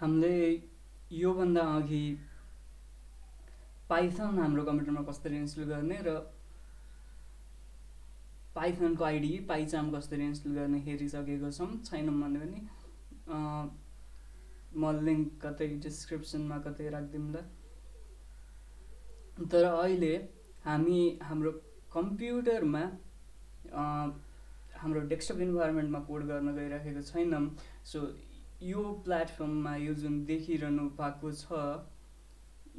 हामीले योभन्दा अघि पाइथन हाम्रो कम्प्युटरमा कसरी इन्स्टल गर्ने र पाइथनको आइडी पाइचाम कसरी इन्स्टल गर्ने हेरिसकेको छौँ। छैनौँ भने पनि म लिङ्क कतै डिस्क्रिप्सनमा कतै राखिदिउँला। तर अहिले हामी हाम्रो कम्प्युटरमा हाम्रो डेस्कटप इन्भाइरोमेन्टमा कोड गर्न गइराखेको छैनौँ। सो यो प्लेटफर्ममा यो जुन देखिरहनु भएको छ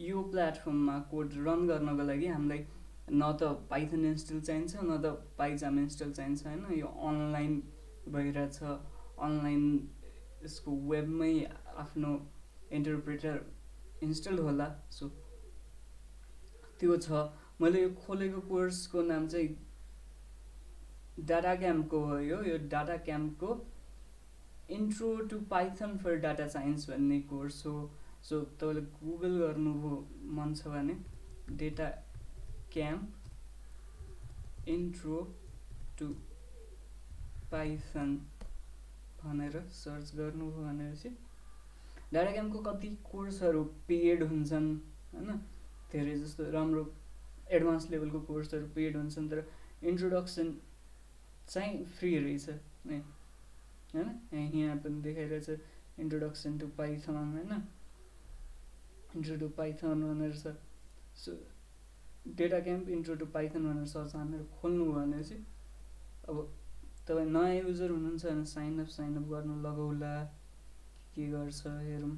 यो प्लेटफर्ममा कोड रन गर्नको लागि हामीलाई न त पाइथन इन्स्टल चाहिन्छ न त पाइचाम इन्स्टल चाहिन्छ होइन। यो अनलाइन भइरहेछ, अनलाइन यसको वेबमै आफ्नो इन्टरप्रेटर इन्स्टल होला। सो त्यो छ। मैले यो खोलेको कोर्सको नाम चाहिँ डाटा क्याम्पको हो। यो डाटा क्याम्पको intro to Python for data science भन्ने कोर्स हो। सो तपाईँले गुगल गर्नु मन छ भने data camp intro to Python भनेर सर्च गर्नुभयो भनेपछि डाटा क्याम्पको कति कोर्सहरू पेड हुन्छन् होइन। धेरै जस्तो राम्रो एडभान्स लेभलको कोर्सहरू पेड हुन्छन्, तर इन्ट्रोडक्सन चाहिँ फ्री रहेछ होइन। यहाँ पनि देखाइरहेछ इन्ट्रोडक्सन टु पाइथन होइन, इन्ट्रो टु पाइथन भनेर छ। So data camp intro to Python भनेर सर्च हानेर खोल्नुभयो भनेपछि अब तपाईँ नयाँ युजर हुनुहुन्छ भने साइनअप गर्नु लगाउला, के गर्छ हेरौँ।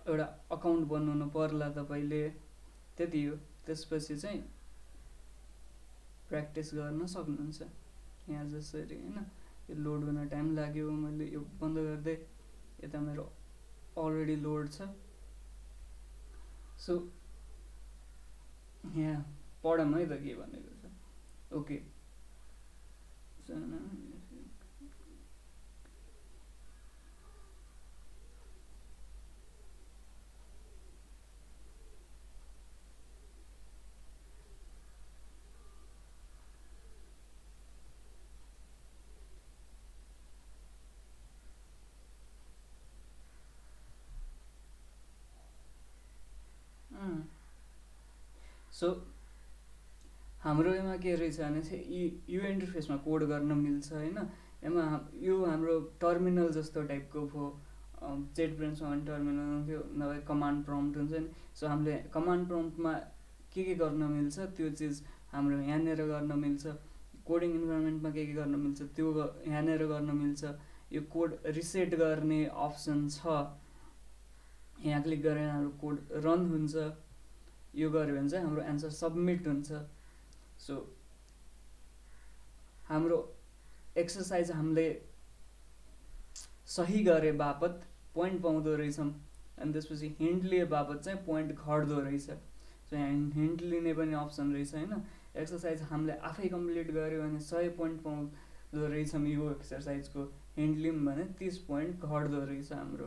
एउटा अकाउन्ट बनाउनु पर्ला तपाईँले, त्यति हो। त्यसपछि चाहिँ प्र्याक्टिस गर्न सक्नुहुन्छ यहाँ जसरी होइन। यो लोड हुन टाइम लाग्यो, मैले यो बन्द गर्दै यता मेरो अलरेडी लोड छ। सो यहाँ पढौँ है त के भनेको छ। ओके, सो हाम्रो यसमा के रहेछ भने चाहिँ यो इन्टरफेसमा कोड गर्न मिल्छ होइन। यसमा यो हाम्रो टर्मिनल जस्तो टाइपको भयो। जेट ब्रेन्चमा पनि टर्मिनल हुन्थ्यो, नभए कमान्ड प्रम्प्ट हुन्छ नि। सो हामीले कमान्ड प्रम्प्टमा के गर्न मिल्छ त्यो चिज हाम्रो यहाँनिर गर्न मिल्छ। कोडिङ इन्भाइरोमेन्टमा के गर्न मिल्छ त्यो यहाँनिर गर्न मिल्छ। यो कोड रिसेट गर्ने अप्सन छ, यहाँ क्लिक गरेर हाम्रो कोड रन हुन्छ। यो गऱ्यो भने चाहिँ हाम्रो एन्सर सबमिट हुन्छ। सो हाम्रो एक्सर्साइज हामीले सही गरे बापत पोइन्ट पाउँदो रहेछौँ, अनि त्यसपछि हिन्ट लिए बापत चाहिँ पोइन्ट घट्दो रहेछ। सो यहाँ हिन्ट लिने पनि अप्सन रहेछ होइन। एक्सर्साइज हामीले आफै कम्प्लिट गऱ्यो भने 100 पोइन्ट पाउँदो रहेछौँ यो एक्सर्साइजको। हिन्ट लियौँ भने 30 पोइन्ट घट्दो रहेछ हाम्रो।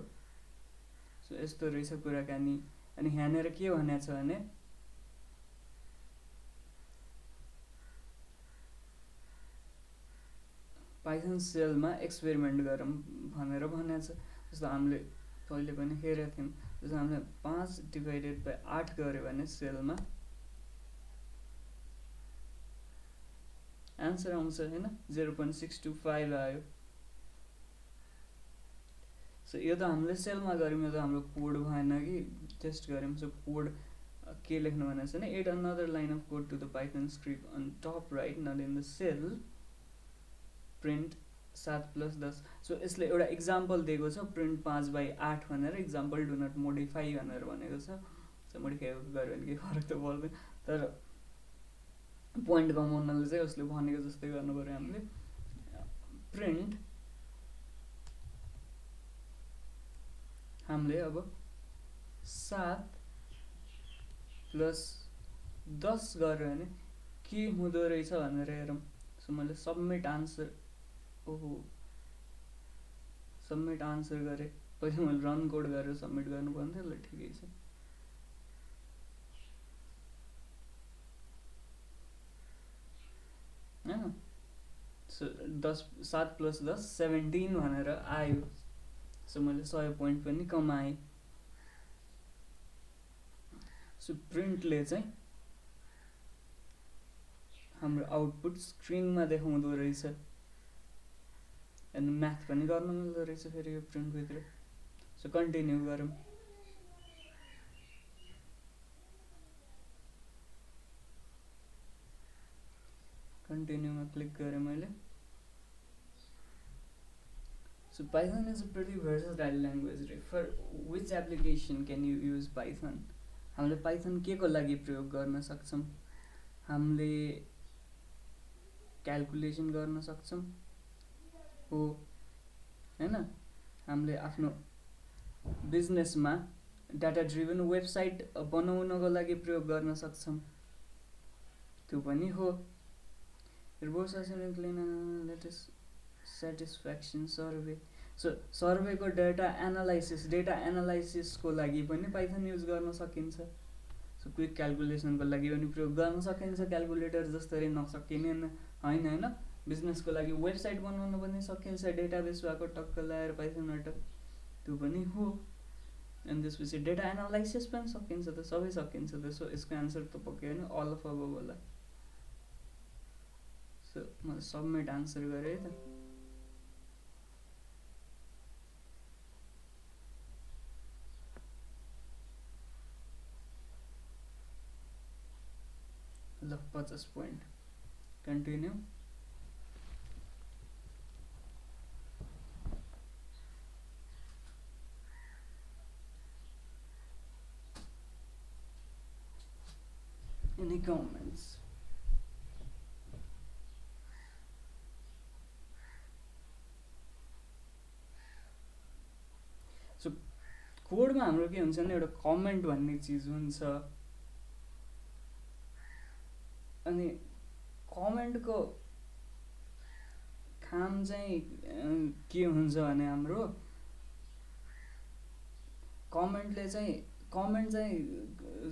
सो यस्तो रहेछ कुराकानी। अनि यहाँनिर के भनेको छ भने पाइथन सेलमा एक्सपेरिमेन्ट गरौँ भनेर भनेको छ। जस्तो हामीले पहिले पनि हेरेको थियौँ। जस्तो हामीले 5/8 गऱ्यो भने सेलमा एन्सर आउँछ होइन, 0.625 आयो। सो यो त हामीले सेलमा गऱ्यौँ, यो त हाम्रो कोड भएन कि टेस्ट गऱ्यौँ। सो कोड के लेख्नु भनेको छ भने add another line of code to the Python script on top right not in the cell print 7+10। So यसले एउटा इक्जाम्पल दिएको छ, प्रिन्ट 5/8 भनेर, इक्जाम्पल डु नट मोडिफाई भनेर भनेको छ। सो मोडिफाई गऱ्यो भने केही फरक त पर्दैन, तर पोइन्ट कमाउनले चाहिँ उसले भनेको जस्तै गर्नु पऱ्यो हामीले। प्रिन्ट हामीले अब 7+10 गऱ्यो भने के हुँदो रहेछ भनेर हेरौँ। सो मैले सबमिट आन्सर गरेँ। पहिले मैले रन कोड गरेर सबमिट गर्नुपर्ने थियो, ल ठिकै छ। होइन, सो सो 7 + 10 17 भनेर आयो। सो मैले 100 पोइन्ट पनि कमाएँ। सो प्रिन्टले चाहिँ हाम्रो आउटपुट स्क्रिनमा देखाउँदो रहेछ। अनि म्याथ पनि गर्न मिल्दो रहेछ फेरि यो प्रिन्टभित्र। सो कन्टिन्यू गरौँ। कन्टिन्यूमा क्लिक गरेँ मैले। So Python is a pretty versatile language. For which application can you use Python? हामीले पाइथन के को लागि प्रयोग गर्न सक्छौँ? हामीले क्याल्कुलेसन गर्न सक्छौँ हो हैन? हामीले आफ्नो बिजनेसमा डाटा ड्रिभन वेबसाइट बनाउनको लागि प्रयोग गर्न सक्छौँ, त्यो पनि हो। Reverse latest satisfaction survey. So सर्वेको डेटा एनालाइसिसको लागि पनि पाइथन युज गर्न सकिन्छ। सो क्विक क्याल्कुलेसनको लागि पनि प्रयोग गर्न सकिन्छ। क्याल्कुलेटर जस्तै नसकिने होइन हैन। बिजनेसको लागि वेबसाइट बनाउन पनि सकिन्छ, डेटाबेस भएको टक्क ल्याएर पाइथनबाट, त्यो पनि हो। अनि त्यसपछि डेटा एनालाइसिस पनि सकिन्छ, त सबै सकिन्छ त। सो यसको एन्सर त पक्कै होइन, अल अफ अबभ होला। सो मैले सबमिट आन्सर गरेँ है त। ल 50 point. Continue. Any comments? So कोडमा हाम्रो के हुन्छ भने एउटा कमेन्ट भन्ने चिज हुन्छ। अनि कमेन्टको काम चाहिँ के हुन्छ भने हाम्रो कमेन्ट चाहिँ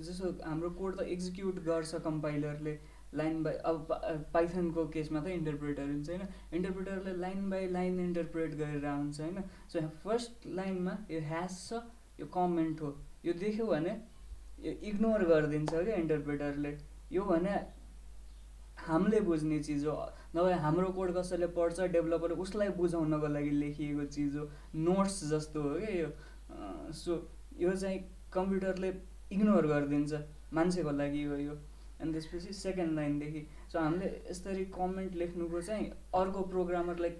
जस्तो हाम्रो कोड त एक्जिक्युट गर्छ कम्पाइलरले लाइन बाई। अब पाइथनको केसमा त इन्टरप्रेटर हुन्छ हैन। इन्टरप्रेटरले लाइन बाई लाइन इन्टरप्रेट गरेर हुन्छ हैन। सो फर्स्ट लाइनमा यो ह्यास छ, यो कमेन्ट हो, यो देख्यो भने यो इग्नोर गरिदिन्छ क्या इन्टरप्रेटरले। यो भने हामीले बुझ्ने चिज हो, नभए हाम्रो कोड कसैले पढ्छ डेभलपर उसलाई बुझाउनको लागि लेखिएको चिज हो, नोट्स जस्तो हो क्या यो। सो यो चाहिँ कम्प्युटरले इग्नोर गरिदिन्छ, मान्छेको लागि हो यो। अनि त्यसपछि सेकेन्ड लाइनदेखि सो हामीले यसरी कमेन्ट लेख्नुको चाहिँ अर्को प्रोग्रामरलाई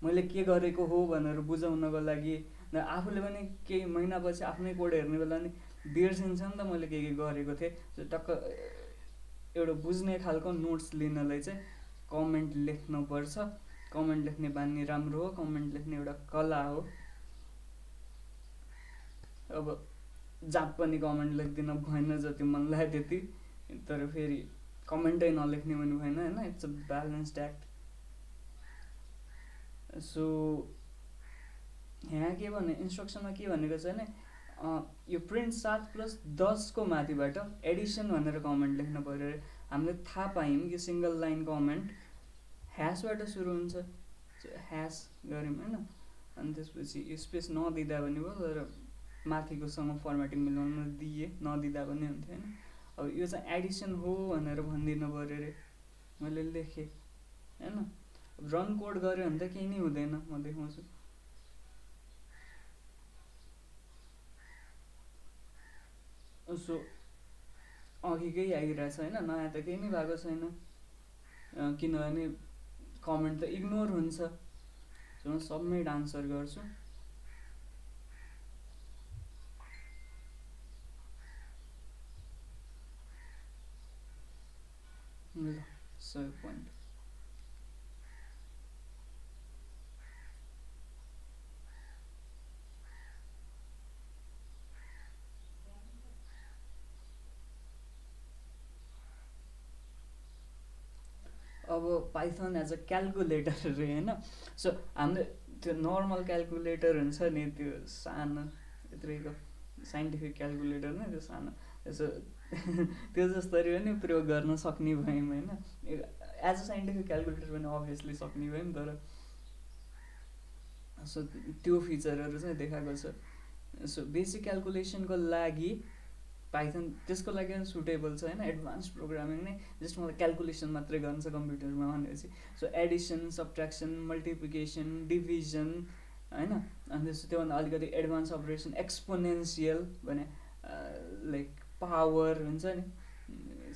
मैले के गरेको हो भनेर बुझाउनको लागि, आफूले पनि केही महिनापछि आफ्नै कोड हेर्ने बेला नि बिर्सिन्छ नि त मैले के गरेको थिएँ। सो टक्क एउटा बुझ्ने खालको नोट्स लिनलाई चाहिँ कमेन्ट लेख्नुपर्छ। कमेन्ट लेख्ने बानी राम्रो हो, कमेन्ट लेख्ने एउटा कला हो। अब जहाँ पनि कमेन्ट लेख्दिन भएन, जति मन लाग्यो त्यति, तर फेरि कमेन्टै नलेख्ने पनि भएन हैन। It's a balanced act. So यहाँ के भने इन्स्ट्रक्सनमा के भनेको छ भने यो प्रिन्ट 7+10 को माथिबाट एडिसन भनेर कमेन्ट लेख्नु पर्यो अरे। हामीले थाहा पायौँ कि सिङ्गल लाइन कमेन्ट ह्यासबाट सुरु हुन्छ। ह्यास गऱ्यौँ हैन। अनि त्यसपछि स्पेस नदिँदा पनि भयो, तर माथिकोसँग फर्मेटिङ मिलाउन दिए, नदिँदा पनि हुन्थ्यो हैन। अब यो चाहिँ एडिसन हो भनेर भनिदिनु पर्यो अरे। मैले लेखेँ हैन। रन कोड गऱ्यो भने त केही नै हुँदैन, म देखाउँछु। सो अघिकै आइरहेछ हैन, नयाँ त केही नै भएको छैन, किनभने कमेन्ट त इग्नोर हुन्छ। सो म सबमिट आन्सर गर्छु। ल 100 पोइन्ट। अब पाइथन एज अ क्याल्कुलेटर रे हैन। सो हामीले त्यो नर्मल क्याल्कुलेटर हुन्छ नि, त्यो सानो यत्रोको साइन्टिफिक क्याल्कुलेटर नै त्यो सानो, यसो त्यो जस्तरी पनि प्रयोग गर्न सक्ने भयौँ हैन। एज अ साइन्टिफिक क्यालकुलेटर पनि अभियसली सक्ने भयो नि, तर सो त्यो फिचरहरू चाहिँ देखाएको छ। सो बेसिक क्यालकुलेसनको लागि पाइथन त्यसको लागि पनि सुटेबल छ होइन। एडभान्स प्रोग्रामिङ नै जस्ट मलाई क्यालकुलेसन मात्रै गर्नु छ कम्प्युटरमा भनेपछि, so addition, subtraction, multiplication, division होइन, अनि त्यसो त्योभन्दा अलिकति एडभान्स अपरेसन एक्सपोनेन्सियल भने लाइक पावर हुन्छ नि,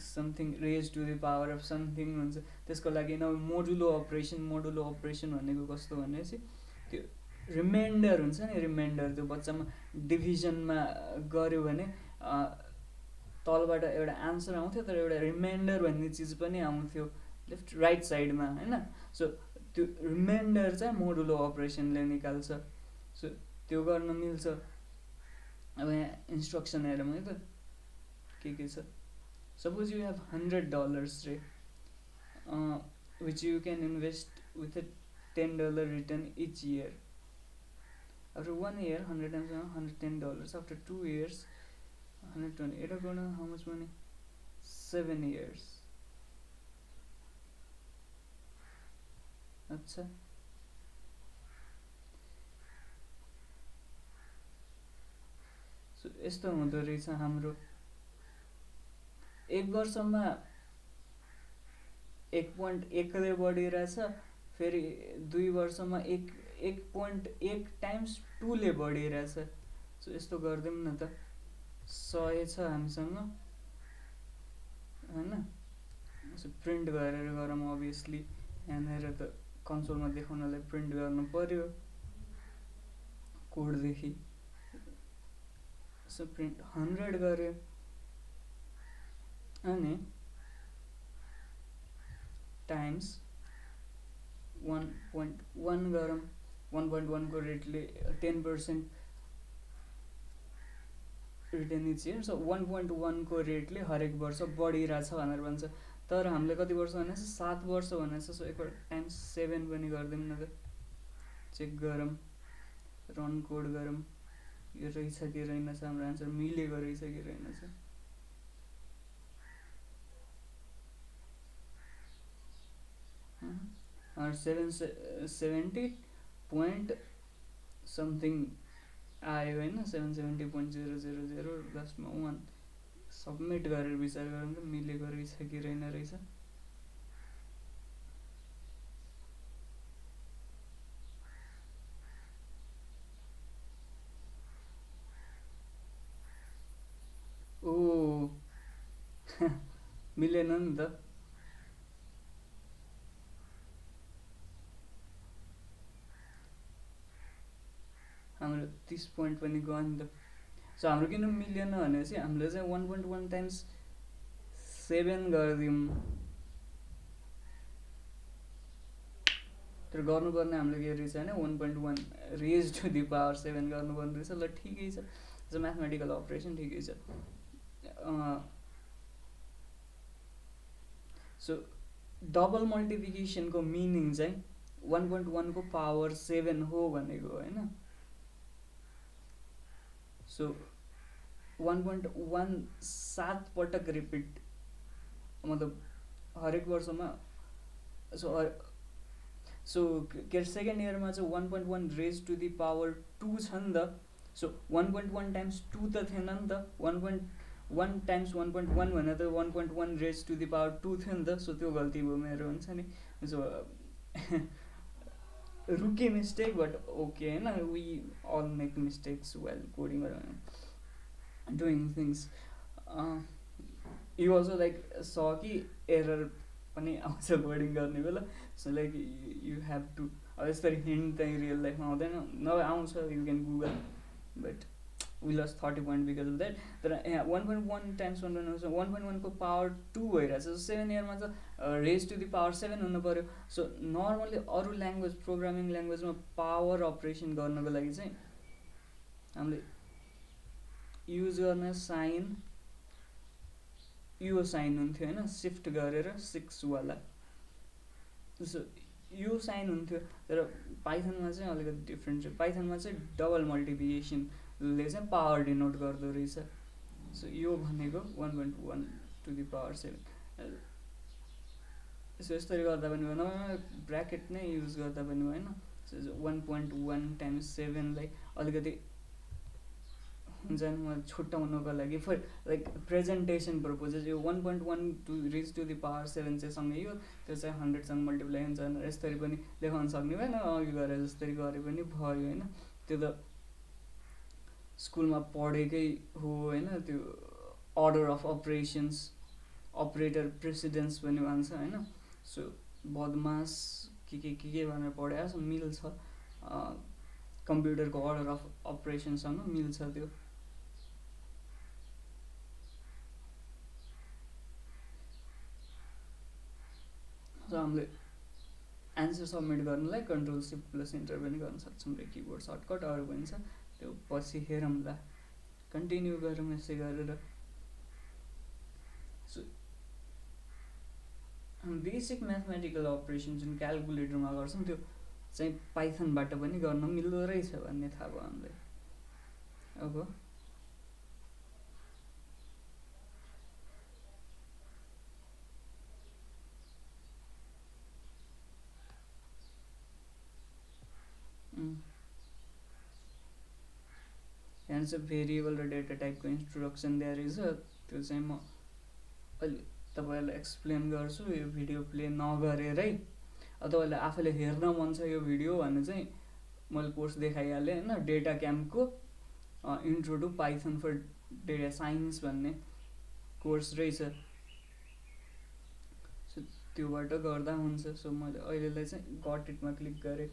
something raise to the power of something हुन्छ, त्यसको लागि न मोडुलो अपरेसन। मोडुलो अपरेसन भनेको कस्तो भनेपछि त्यो रिमाइन्डर हुन्छ नि, रिमाइन्डर त्यो बच्चामा डिभिजनमा गऱ्यो भने तलबाट एउटा आन्सर आउँथ्यो तर एउटा रिमाइन्डर भन्ने चिज पनि आउँथ्यो लेफ्ट राइट साइडमा होइन। सो त्यो रिमाइन्डर चाहिँ मोडुलो अपरेसनले निकाल्छ। सो त्यो गर्न मिल्छ। अब यहाँ इन्स्ट्रक्सन हेरौँ है त के छ। सपोज यु हेभ $100 रे which you can invest with a $10 return each year. After 1 year, 100 times $110. After 2 years, 120. It will go to how much money? 7 years. अच्छा, सो यस्तो हुँदो रहेछ हाम्रो। एक वर्षमा 1.1ले बढिरहेछ, फेरि 2 वर्षमा 1.1 टाइम्स 2ले बढिरहेछ। सो यस्तो गरिदिउँ न त, 100 छ हामीसँग होइन। सो प्रिन्ट गरेर गरौँ अभियसली, यहाँनिर त कन्सोलमा देखाउनलाई प्रिन्ट गर्नु पर्यो कोडदेखि। सो प्रिन्ट 100 गर्यो अनि टाइम्स 1.1 गरौँ। 1.1 को रेटले 10% रिटर्न इच इयर। सो 1.1 को रेटले हरेक वर्ष बढिरहेछ भनेर भन्छ। तर हामीले कति वर्ष भनेको छ? 7 वर्ष भनेको छ। सो एकपल्ट टाइम्स 7 पनि गरिदिउँ न त, चेक गरौँ, रन कोड गरौँ, यो रहेछ कि रहेनछ, हाम्रो आन्सर मिलेको रहेछ कि रहेनछ। और 770 point समथिङ आयो होइन, 770.000 लास्टमा 1 सबमिट गरेर विचार गरौँ त मिलेको रहेछ कि रहेन रहेछ। ओ मिलेन नि त। हाम्रो 30 पोइन्ट पनि गयो नि त। सो हाम्रो किन मिलेन भनेपछि हामीले चाहिँ 1.1 टाइम्स 7 गरिदिउँ, तर गर्नुपर्ने हामीले के रहेछ भने 1.1 रेज टु दि पावर 7 गर्नुपर्ने रहेछ। ल ठिकै छ, म्याथमेटिकल अपरेसन ठिकै छ। सो डबल मल्टिप्लिकेसनको मिनिङ चाहिँ 1.1 को पावर 7 हो भनेको होइन। सो 1.1 7 पटक रिपिट, मतलब हरेक वर्षमा। सो के सेकेन्ड इयरमा चाहिँ 1.1 रेज टु दि पावर 2 छ नि त। सो 1.1 टाइम्स 2 त थिएन नि त, 1.1 टाइम्स 1.1 भनेर त 1.1 रेज टु दि पावर 2 थियो नि त। सो त्यो गल्ती भयो मेरो, हुन्छ नि। So rookie mistake, but okay होइन, we all make mistakes well coding doing things. You also like saw कि एरर पनि आउँछ कोडिङ गर्ने बेला। So like you have to, अब यसरी हिन्ट चाहिँ रियल लाइफमा आउँदैन, नभए आउँछ, you can Google, but we lose 30 point because of that. तर यहाँ 1.1 टाइम्स 1.1 को पावर 2 भइरहेछ। सो 7 इयरमा चाहिँ रेज टु दि पावर 7 हुनु पऱ्यो। सो नर्मली अरू ल्याङ्ग्वेज, प्रोग्रामिङ ल्याङ्ग्वेजमा पावर अपरेसन गर्नको लागि चाहिँ हामीले युज गर्ने साइन, यो साइन हुन्थ्यो होइन, सिफ्ट गरेर 6 वाला। सो यो साइन हुन्थ्यो, तर पाइथनमा चाहिँ अलिकति डिफ्रेन्ट छ। पाइथनमा चाहिँ डबल मल्टिप्लिकेसनले चाहिँ पावर डिनोट गर्दो रहेछ। सो यो भनेको 1.1 टु दि पावर 7। सो यसरी गर्दा पनि भएन, ब्राकेट नै युज गर्दा पनि भएन। 1.1 टाइम्स 7लाई अलिकति हुन्छ नि मलाई छुट्याउनको लागि फर लाइक प्रेजेन्टेसन पर्पजेस यो 1.1 to reach to the power 7 चाहिँ सँगै यो त्यो चाहिँ 100सँग मल्टिप्लाई हुन्छ भनेर यसरी पनि लेखाउन सक्ने भएन, अघि गरे जसरी गरे पनि भयो होइन। त्यो त स्कुलमा पढेकै हो होइन, त्यो order of operations, operator precedence पनि भन्छ होइन। सो बदमास के भनेर पढाएको छ, मिल्छ कम्प्युटरको अर्डर अफ अपरेसनसँग मिल्छ त्यो। सो हामीले एन्सर सबमिट गर्नुलाई कन्ट्रोल सिफ्ट प्लस इन्टर पनि गर्न सक्छौँ रे किबोर्ड सर्टकट, अरू पनि छ त्यो पछि हेरौँला। कन्टिन्यू गरौँ यसै गरेर। सो बेसिक म्याथमेटिकल अपरेसन जुन क्यालकुलेटरमा गर्छौँ त्यो चाहिँ पाइथनबाट पनि गर्न मिल्दो रहेछ भन्ने थाहा भयो हामीलाई। अब यहाँ चाहिँ भेरिएबल र डेटा टाइपको इन्स्ट्रक्सन दिएर रहेछ, त्यो चाहिँ म अहिले तपाईँहरूलाई एक्सप्लेन गर्छु यो भिडियो प्ले नगरेरै। तपाईँहरूले आफूले हेर्न मन छ यो भिडियो भने चाहिँ मैले कोर्स देखाइहालेँ होइन, डेटा क्याम्पको intro to Python for data science भन्ने कोर्स रहेछ। सो त्योबाट गर्दा हुन्छ। सो मैले अहिलेलाई चाहिँ गट इटमा क्लिक गरेँ।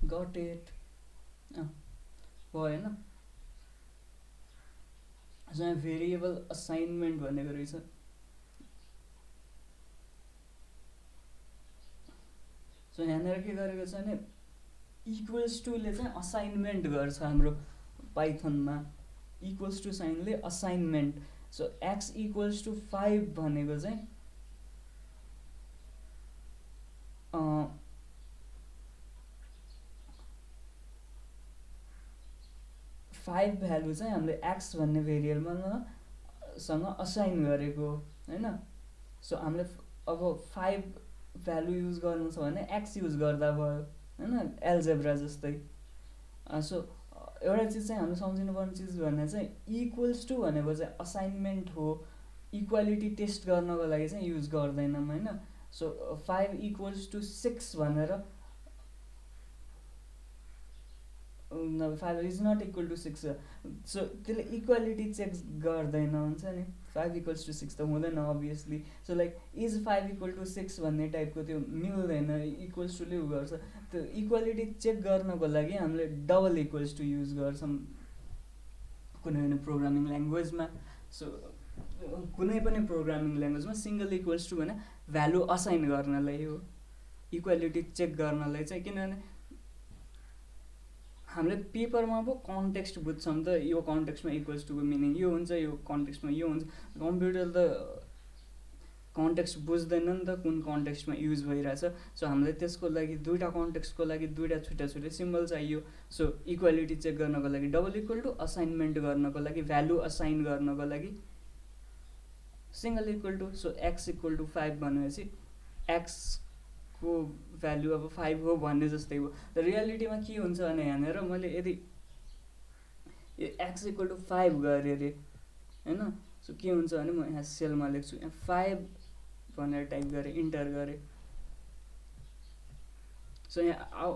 गट इट भयो होइन। यहाँ भेरिएबल असाइनमेन्ट भनेको रहेछ। सो यहाँनिर के गरेको छ भने इक्वल्स टूले चाहिँ असाइनमेन्ट गर्छ हाम्रो पाइथनमा, इक्वल्स टू साइनले assignment. So X equals to 5 भनेको चाहिँ 5 भ्यालु चाहिँ हामीले एक्स भन्ने भेरिएबलमा सँग असाइन गरेको होइन। सो हामीले अब 5 भ्यालु युज गर्नु छ भने एक्स युज गर्दा भयो होइन, एल्जेब्रा जस्तै। सो एउटा चिज चाहिँ हामीले सम्झिनुपर्ने चिज भने चाहिँ इक्वल्स टू भनेको चाहिँ असाइनमेन्ट हो, इक्वालिटी टेस्ट गर्नको लागि चाहिँ युज गर्दैनौँ होइन। सो 5 इक्वल्स टू 6 भनेर 5 is not equal to 6, so त्यसले इक्वालिटी चेक गर्दैन हुन्छ नि। 5 इक्वल्स टू 6 त हुँदैन obviously. So like is 5 equal to 6 भन्ने टाइपको त्यो मिल्दैन, इक्वल्स टूले उ गर्छ। त्यो इक्वालिटी चेक गर्नको लागि हामीले डबल इक्वल्स टू युज गर्छौँ कुनै पनि प्रोग्रामिङ ल्याङ्ग्वेजमा। सो कुनै पनि प्रोग्रामिङ ल्याङ्ग्वेजमा सिङ्गल इक्वल्स टू भने भ्यालु असाइन गर्नलाई हो, इक्वालिटी चेक गर्नलाई चाहिँ। किनभने हामीले पेपरमा पो कन्टेक्स्ट बुझ्छौँ त, यो कन्टेक्स्टमा इक्वल्स टूको मिनिङ यो हुन्छ, यो कन्टेक्स्टमा यो हुन्छ। कम्प्युटर त कन्टेक्स्ट बुझ्दैन नि त कुन कन्टेक्स्टमा युज भइरहेछ। सो हामीले त्यसको लागि दुईवटा कन्टेक्स्टको लागि दुईवटा छुट्टा छुट्टै सिम्बल चाहियो। सो इक्वालिटी चेक गर्नको लागि डबल इक्वल टू, असाइनमेन्ट गर्नको लागि भ्यालु असाइन गर्नको लागि single equal to. So x equal to 5 भनेपछि एक्सको भ्यालु अब 5 हो भन्ने जस्तै हो। र रियालिटीमा के हुन्छ भने यहाँनिर मैले यदि यो एक्स इक्वल टू 5 गरेँ अरे होइन, सो के हुन्छ भने म यहाँ सेलमा लेख्छु, यहाँ 5 भनेर टाइप गरेँ, इन्टर गरेँ। सो यहाँ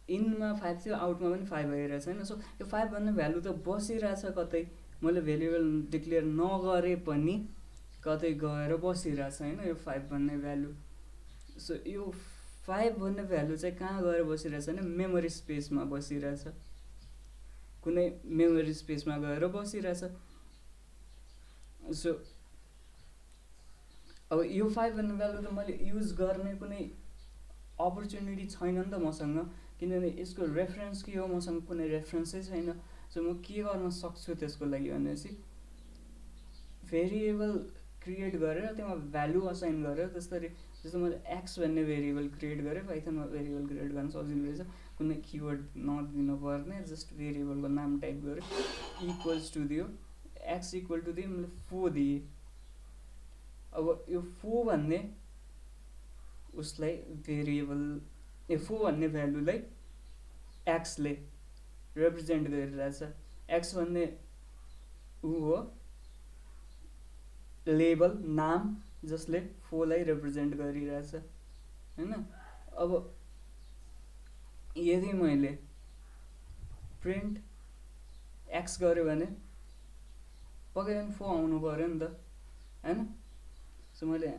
इनमा 5 थियो, आउटमा पनि 5 आइरहेछ होइन। सो यो 5 भन्ने भ्यालु त बसिरहेछ कतै, मैले भेरिएबल डिक्लेयर नगरे पनि कतै गएर बसिरहेछ होइन यो 5 भन्ने भ्यालु। सो यो 5 भन्ने भ्यालु चाहिँ कहाँ गएर बसिरहेछ भने मेमोरी स्पेसमा बसिरहेछ, कुनै मेमोरी स्पेसमा गएर बसिरहेछ। सो अब यो 5 भन्ने भ्यालु त मैले युज गर्ने कुनै अपर्च्युनिटी छैन नि त मसँग, किनभने यसको रेफरेन्स के हो, मसँग कुनै रेफरेन्सै छैन। सो म के गर्न सक्छु त्यसको लागि भनेपछि भेरिएबल क्रिएट गरेर त्यसमा भ्यालु असाइन गरेर, जस्तो मैले एक्स भन्ने भेरिएबल क्रिएट गरेँ, पाइथनमा भेरिएबल क्रिएट गर्न सजिलो रहेछ। कुनै किवर्ड नदिनु पर्ने, जस्ट भेरिएबलको नाम टाइप गरेँ, इक्वल्स टु दियो, एक्स इक्वल टु दियो, मैले फो दिएँ। अब यो फो भन्ने उसलाई भेरिएबल फो भन्ने भ्यालुलाई एक्सले रिप्रेजेन्ट गरिरहेछ। एक्स भन्ने ऊ हो लेबल, नाम, जसले फोलाई रिप्रेजेन्ट गरिरहेछ हैन। अब यदि मैले प्रिन्ट एक्स गर्यो भने पक्कै पनि फो आउनु पर्यो नि त हैन। सो मैले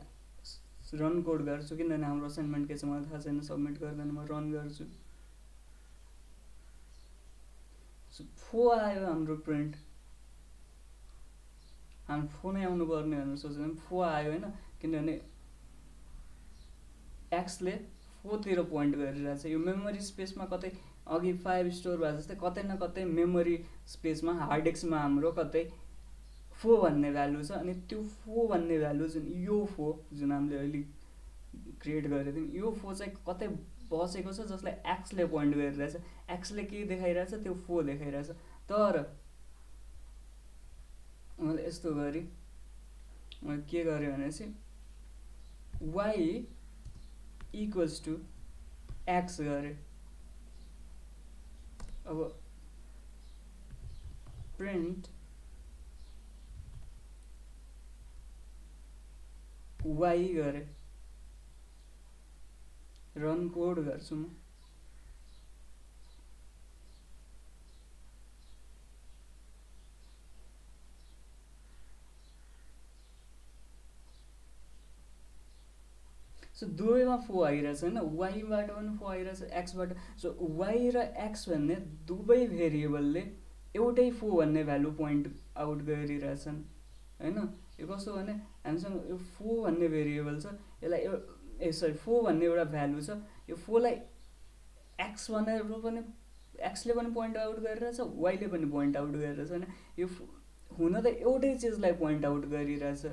रन कोड गर्छु, किनभने हाम्रो असाइनमेन्ट के छ मलाई थाहा छैन, सबमिट गर्दैन, म रन गर्छु। सो फो आयो हाम्रो प्रिन्ट, हामी फो नै आउनु पर्ने भनेर सोच्दा फो आयो हैन, किनभने एक्सले फोतिर पोइन्ट गरिरहेछ। यो मेमोरी स्पेसमा कतै अघि 5 स्टोर भए जस्तै कतै न कतै मेमोरी स्पेसमा हार्ड डिस्कमा हाम्रो कतै फो भन्ने भ्यालु छ, अनि त्यो फो भन्ने भ्यालु जुन यो फो जुन हामीले अहिले क्रिएट गरेको थियौँ, यो फो चाहिँ कतै बसेको छ जसलाई एक्सले पोइन्ट गरिरहेछ। एक्सले के देखाइरहेछ, त्यो फो देखाइरहेछ। तर मैले यस्तो गरेँ, मैले के गरेँ भनेपछि वाइ इक्वल्स टु एक्स गरेँ। अब प्रिन्ट वाइ गरेँ, रन कोड गर्छु म। सो दुवैमा फो आइरहेछ हैन, वाइबाट पनि फो आइरहेछ, एक्सबाट। सो वाइ र एक्स भन्ने दुवै भेरिएबलले एउटै फो भन्ने भ्यालु पोइन्ट आउट गरिरहेछन् हैन। यो कस्तो भने हामीसँग यो फो भन्ने भेरिएबल छ, यसलाई सरी फो भन्ने एउटा भ्यालु छ, यो फोलाई एक्स भनेर पनि एक्सले पनि पोइन्ट आउट गरिरहेछ, वाइले पनि पोइन्ट आउट गरिरहेछ हैन। यो हुन त एउटै चिजलाई पोइन्ट आउट गरिरहेछ,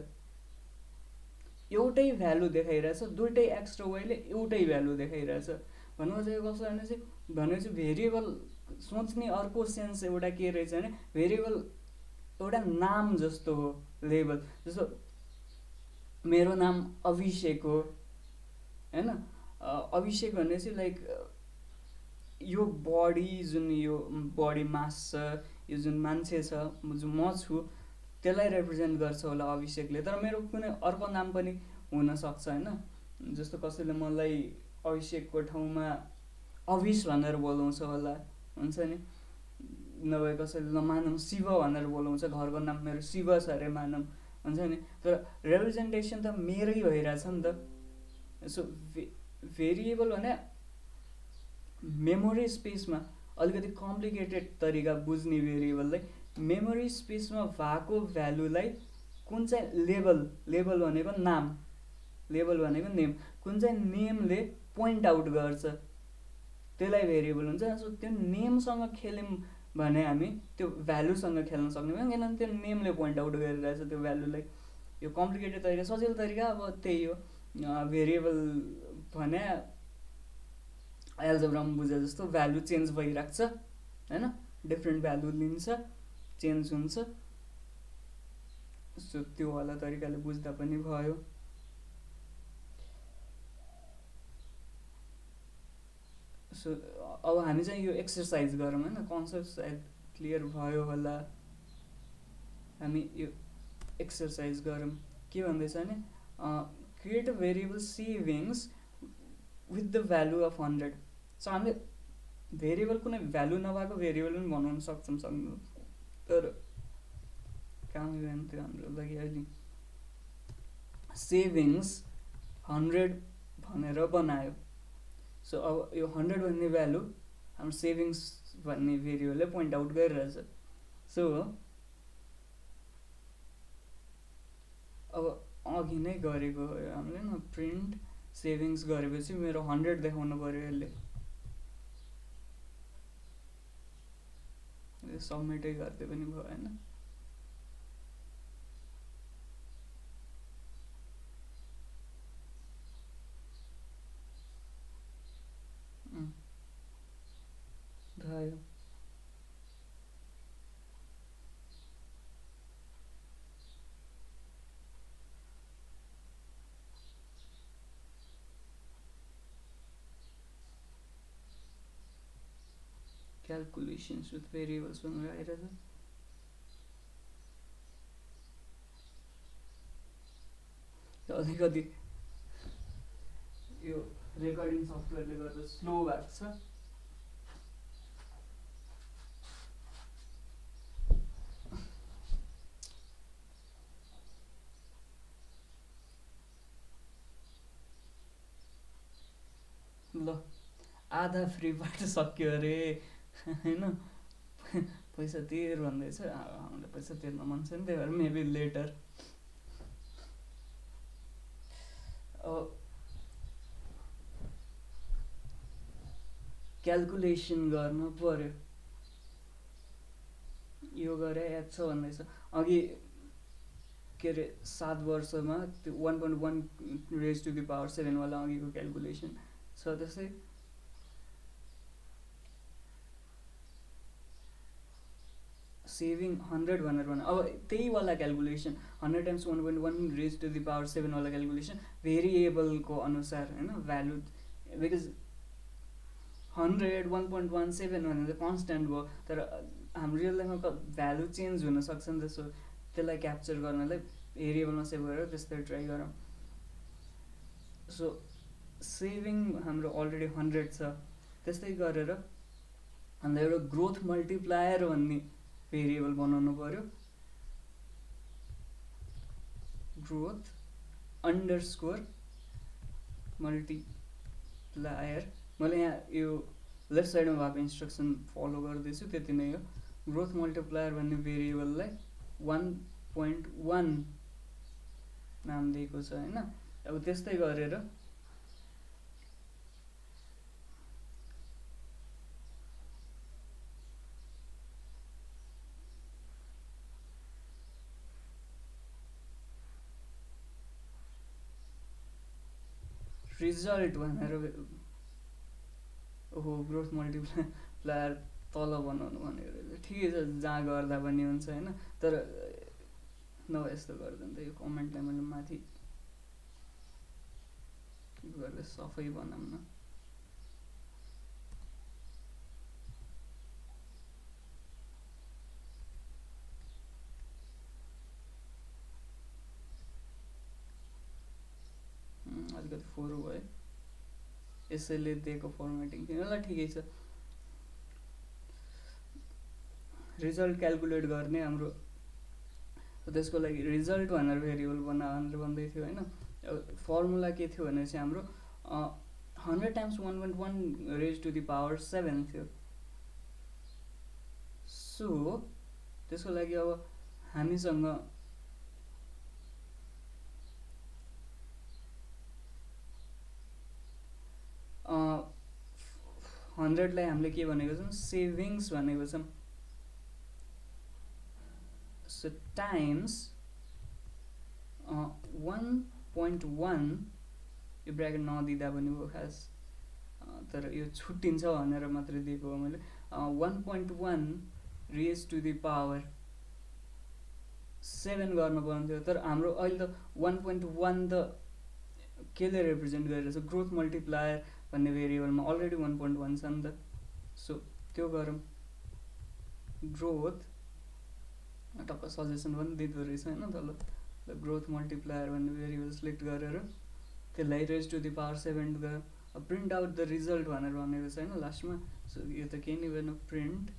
एउटै भ्यालु देखाइरहेछ, दुइटै एक्स र वाइले एउटै भ्यालु देखाइरहेछ। भन्नु चाहिँ कस्तो भनेपछि भेरिएबल सोच्ने अर्को सेन्स एउटा के रहेछ भने भेरिएबल एउटा नाम जस्तो हो, लेबल जस्तो मेरो नाम अभिषेक हो हैन। अभिषेक भनेपछि लाइक यो बडी जुन यो बडी मास छ, यो जुन मान्छे छ, जुन म छु, त्यसलाई रिप्रेजेन्ट गर्छ होला अभिषेकले। तर मेरो कुनै अर्को नाम पनि हुनसक्छ हैन। जस्तो कसैले मलाई अभिषेकको ठाउँमा अभिष भनेर बोलाउँछ होला, हुन्छ नि। नभए कसैले नमानौँ शिव भनेर बोलाउँछ, घरको नाम मेरो शिव छ अरे मानौँ, हुन्छ नि। तर रिप्रेजेन्टेसन त मेरै भइरहेछ नि त। सो भेरिएबल भने मेमोरी स्पेसमा अलिकति कम्प्लिकेटेड तरिका बुझ्ने भेरिएबललाई मेमोरी स्पेसमा भएको भ्यालुलाई कुन चाहिँ लेबल भनेको नाम, लेबल भनेको नेम, कुन चाहिँ नेमले पोइन्ट आउट गर्छ त्यसलाई भेरिएबल हुन्छ। सो त्यो नेमसँग खेल्यौँ भने हामी त्यो भ्यालुसँग खेल्न सक्ने भयौँ, किनभने त्यो नेमले पोइन्ट आउट गरिरहेछ त्यो भ्यालुलाई। यो कम्प्लिकेटेड तरिका, सजिलो तरिका अब त्यही हो। भेरिएबल भने एल्जेब्रामा बुझे जस्तो भ्यालु चेन्ज भइरहेको छ हैन, डिफ्रेन्ट भ्यालु लिन्छ, चेन्ज हुन्छ। सो त्यो वाला तरिकाले बुझ्दा पनि भयो। सो अब हामी चाहिँ यो एक्सर्साइज गरौँ हैन, कन्सेप्ट सायद क्लियर भयो होला। हामी यो एक्सर्साइज गरौँ, के भन्दैछ भने create a variable savings with the value of 100। So हामीले भेरिएबल कुनै भ्यालु नभएको भेरिएबल पनि बनाउन सक्छौँ सक्नु, तर काम गएन त्यो हाम्रो लागि अहिले। सेभिङ्स 100 भनेर बनायो। सो अब यो 100 भन्ने भ्यालु हाम्रो सेभिङ्स भन्ने भेरिएबलले पोइन्ट आउट गरिरहेछ। सो अब अघि नै गरेको हामीले न प्रिन्ट सेभिङ्स गरेपछि मेरो 100 देखाउनु पर्यो यसले। सबमिटै गर्दै पनि भयो हैन। क्यालकुलेसन्स विथ भेरिएबल्स भनेर आइरहेछ। अलिकति यो रेकर्डिङ सफ्टवेयरले गर्दा स्लो भएको छ। ल आधा फ्री पार्ट सक्यो अरे होइन, पैसा तिर भन्दैछ। हामीलाई पैसा तिर्न मन छ नि, त्यही भएर मेबी लेटर। क्यालकुलेसन गर्नु पर्यो, यो गरे याद छ भन्दैछ। अघि के अरे 7 वर्षमा त्यो 1.1 रेज टु द पावर 7 वाला अघिको क्यालकुलेसन छ त्यस्तै। सेभिङ 100 भनेर भने अब त्यही वाला calculation 100 times 1.1 raise to the power 7 वाला क्यालकुलेसन भेरिएबलको अनुसार होइन, भ्यालु बिकज 100 1.17 भनेर कन्सट्यान्ट भयो, तर हाम्रो रियल लाइफमा भ्यालु चेन्ज हुनसक्छ नि त। सो त्यसलाई क्याप्चर गर्नलाई भेरिएबलमा सेभ गरेर त्यस्तै ट्राई गरौँ। सो सेभिङ हाम्रो अलरेडी 100 छ, त्यस्तै गरेर हामीलाई एउटा ग्रोथ मल्टिप्लायर भन्ने भेरिएबल बनाउनु पर्यो। ग्रोथ अन्डरस्कोर मल्टिप्लायर, मैले यहाँ यो लेफ्ट साइडमा भएको इन्स्ट्रक्सन फलो गर्दैछु, त्यति नै हो। ग्रोथ मल्टिप्लायर भन्ने भेरिएबललाई 1.1 नाम दिएको छ होइन। अब त्यस्तै गरेर रिजल्ट भनेर, ओहो ग्रोथ मल्टिप्लायर तल बनाउनु भनेको रहेछ। ठिकै छ, जहाँ गर्दा पनि हुन्छ होइन, तर नभए यस्तो गर्दैन त। यो कमेन्टलाई मैले माथि गरेर सफै बनाऊँ न। अलिकति फोरो भयो, यसैले दिएको फर्मेटिङ थियो। ल ठिकै छ। रिजल्ट क्यालकुलेट गर्ने हाम्रो, त्यसको लागि रिजल्ट भनेर भेरिएबल बना भनेर भन्दै थियो होइन। फर्मुला के थियो भने चाहिँ हाम्रो 100 times 1.1 raise to the power 7 थियो। सो त्यसको लागि अब हामीसँग 100लाई हामीले के भनेको छौँ, सेभिङ्स भनेको छौँ। सो टाइम्स 1.1, यो ब्राकेट नदिँदा पनि भयो खास, तर यो छुट्टिन्छ भनेर मात्रै दिएको हो मैले। 1.1 रेज टु द पावर 7 गर्नु पर्ने थियो, तर हाम्रो अहिले त 1.1 त केले रिप्रेजेन्ट गरिरहेछ, ग्रोथ मल्टिप्लायर भन्ने भेरिएबलमा अलरेडी 1.1 छ नि त। सो त्यो गरौँ। ग्रोथ टक्क सजेसन पनि दिँदो रहेछ होइन तल। ग्रोथ मल्टिप्लायर भन्ने भेरिएबल सिलेक्ट गरेर त्यसलाई रेज टु द पावर 7 गरेर प्रिन्ट आउट द रिजल्ट भनेर भनेको छ होइन लास्टमा। सो यो त केही नै भएन, print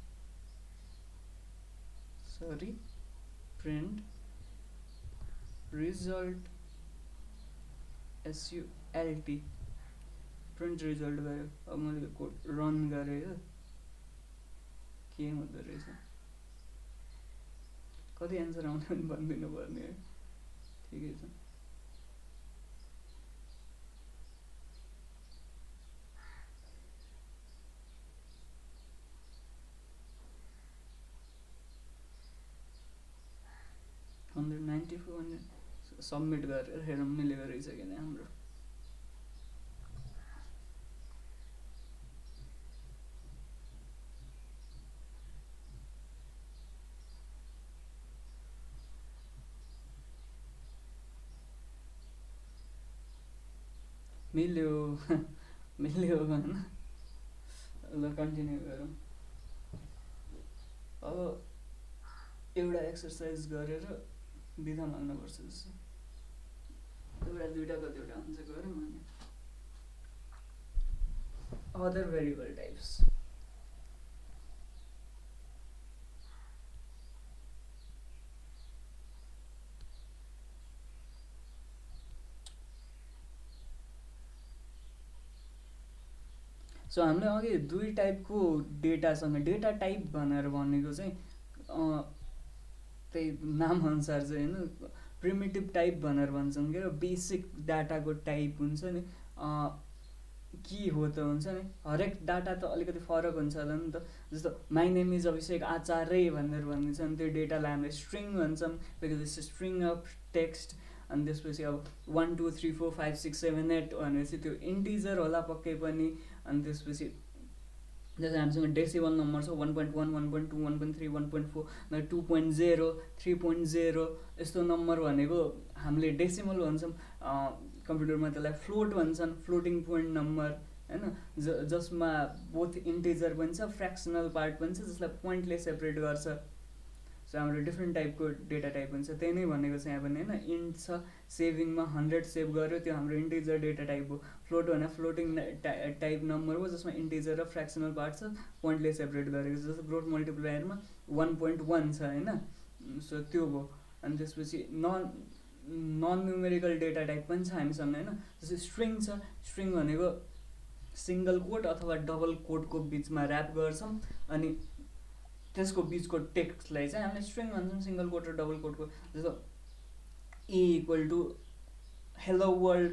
result SULT, print result गयो। अब मैले कोड रन गरेँ हो, के हुँदो रहेछ, कति एन्सर आउने पनि भनिदिनु पर्ने है। ठिकै छ। हन्ड्रेड 94 सबमिट गरेर हेरौँ मिलेको रहेछ कि नै हाम्रो। मिल्यो मिल्यो होइन। ल कन्टिन्यू गरौँ। अब एउटा एक्सर्साइज गरेर बिदा माग्नुपर्छ जस्तो, एउटा दुइटा कतिवटा हुन्छ गरौँ अनि अदर भेरिएबल टाइप्स। सो हामीले अघि दुई टाइपको डेटासँग डेटा टाइप भनेर भनेको चाहिँ त्यही नामअनुसार चाहिँ होइन प्रिमिटिभ टाइप भनेर भन्छौँ कि, र बेसिक डाटाको टाइप हुन्छ नि के हो त हुन्छ नि, हरेक डाटा त अलिकति फरक हुन्छ होला नि त। जस्तो माई नेम इज अभिषेक आचार्य भनेर भनिन्छ अनि त्यो डेटालाई हामीले स्ट्रिङ भन्छौँ, because it's string of text. अनि त्यसपछि अब 1 2 3 4 5 6 7 8 भनेपछि त्यो इन्टिजर होला पक्कै पनि। अनि त्यसपछि जस्तै हामीसँग डेसिमल नम्बर छ 1.1 1.2 1.3 1.4 2.0 3.0 यस्तो नम्बर भनेको हामीले डेसिमल भन्छौँ, कम्प्युटरमा त्यसलाई फ्लोट भन्छन्, फ्लोटिङ पोइन्ट नम्बर होइन, जसमा बोथ इन्टिजर पनि छ फ्रेक्सनल पार्ट पनि छ जसलाई पोइन्टले सेपरेट गर्छ। सो हाम्रो डिफ्रेन्ट टाइपको डेटा टाइप हुन्छ, त्यही नै भनेको छ यहाँ पनि होइन। इन्ट छ सेभिङमा 100 सेभ गर्यो, त्यो हाम्रो इन्टिजर डेटा टाइप हो। फ्लोट भने फ्लोटिङ टाइप नम्बर हो जसमा इन्टिजर र फ्रेक्सनल पार्ट छ, पोइन्टले सेपरेट गरेको छ। जस्तो ग्रोथ मल्टिप्लायरमा 1.1 छ होइन, सो त्यो भयो। अनि त्यसपछि नन न्युमेरिकल डेटा टाइप पनि छ हामीसँग होइन, जस्तै स्ट्रिङ छ। स्ट्रिङ भनेको सिङ्गल कोट अथवा डबल कोटको बिचमा ऱ्याप गर्छौँ, अनि त्यसको बिचको टेक्स्टलाई चाहिँ हामीले स्ट्रिङ भन्छौँ, सिङ्गल कोट र डबल कोटको। जस्तो ए इक्वल टु हेलो वर्ल्ड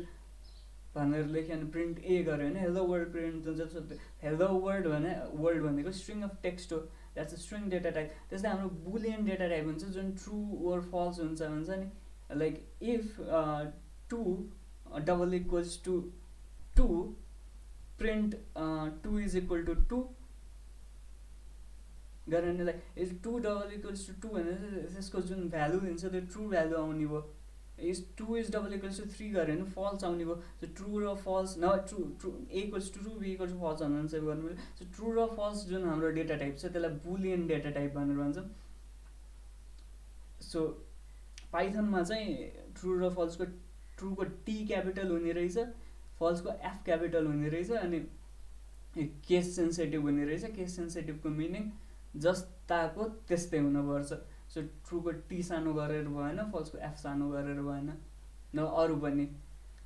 भनेर लेख्यो भने प्रिन्ट ए गऱ्यो भने हेलो वर्ल्ड प्रिन्ट हुन्छ। हेलो वर्ल्ड भने वर्ल्ड भनेको स्ट्रिङ अफ टेक्स्ट हो, that's a string data type. त्यस्तै हाम्रो बुलियन डेटा टाइप हुन्छ जुन ट्रु ओर फल्स हुन्छ नि, like if 2 double equals to 2 print 2 is equal to 2 गऱ्यो भने like is 2 double equals to 2 भने त्यसको जुन भ्यालु दिन्छ त्यो ट्रु भ्यालु आउने भयो। Is 2 is double equals to 3 गऱ्यो भने फल्स आउने भयो। सो ट्रु र फल्स न true A equals to 2 B equals to false भनेर सेभ गर्नु पऱ्यो। सो ट्रु र फल्स जुन हाम्रो डेटा टाइप छ त्यसलाई बुलियन डेटा टाइप भनेर भन्छौँ। सो पाइथनमा चाहिँ ट्रु र फल्सको ट्रुको टी क्यापिटल हुने रहेछ, फल्सको एफ क्यापिटल हुने रहेछ, अनि केस सेन्सेटिभ हुने रहेछ। केस सेन्सेटिभको मिनिङ जस्ताको त्यस्तै हुनुपर्छ। सो ट्रुको टी सानो गरेर भएन, फल्सको एफ सानो गरेर भएन, न अरू पनि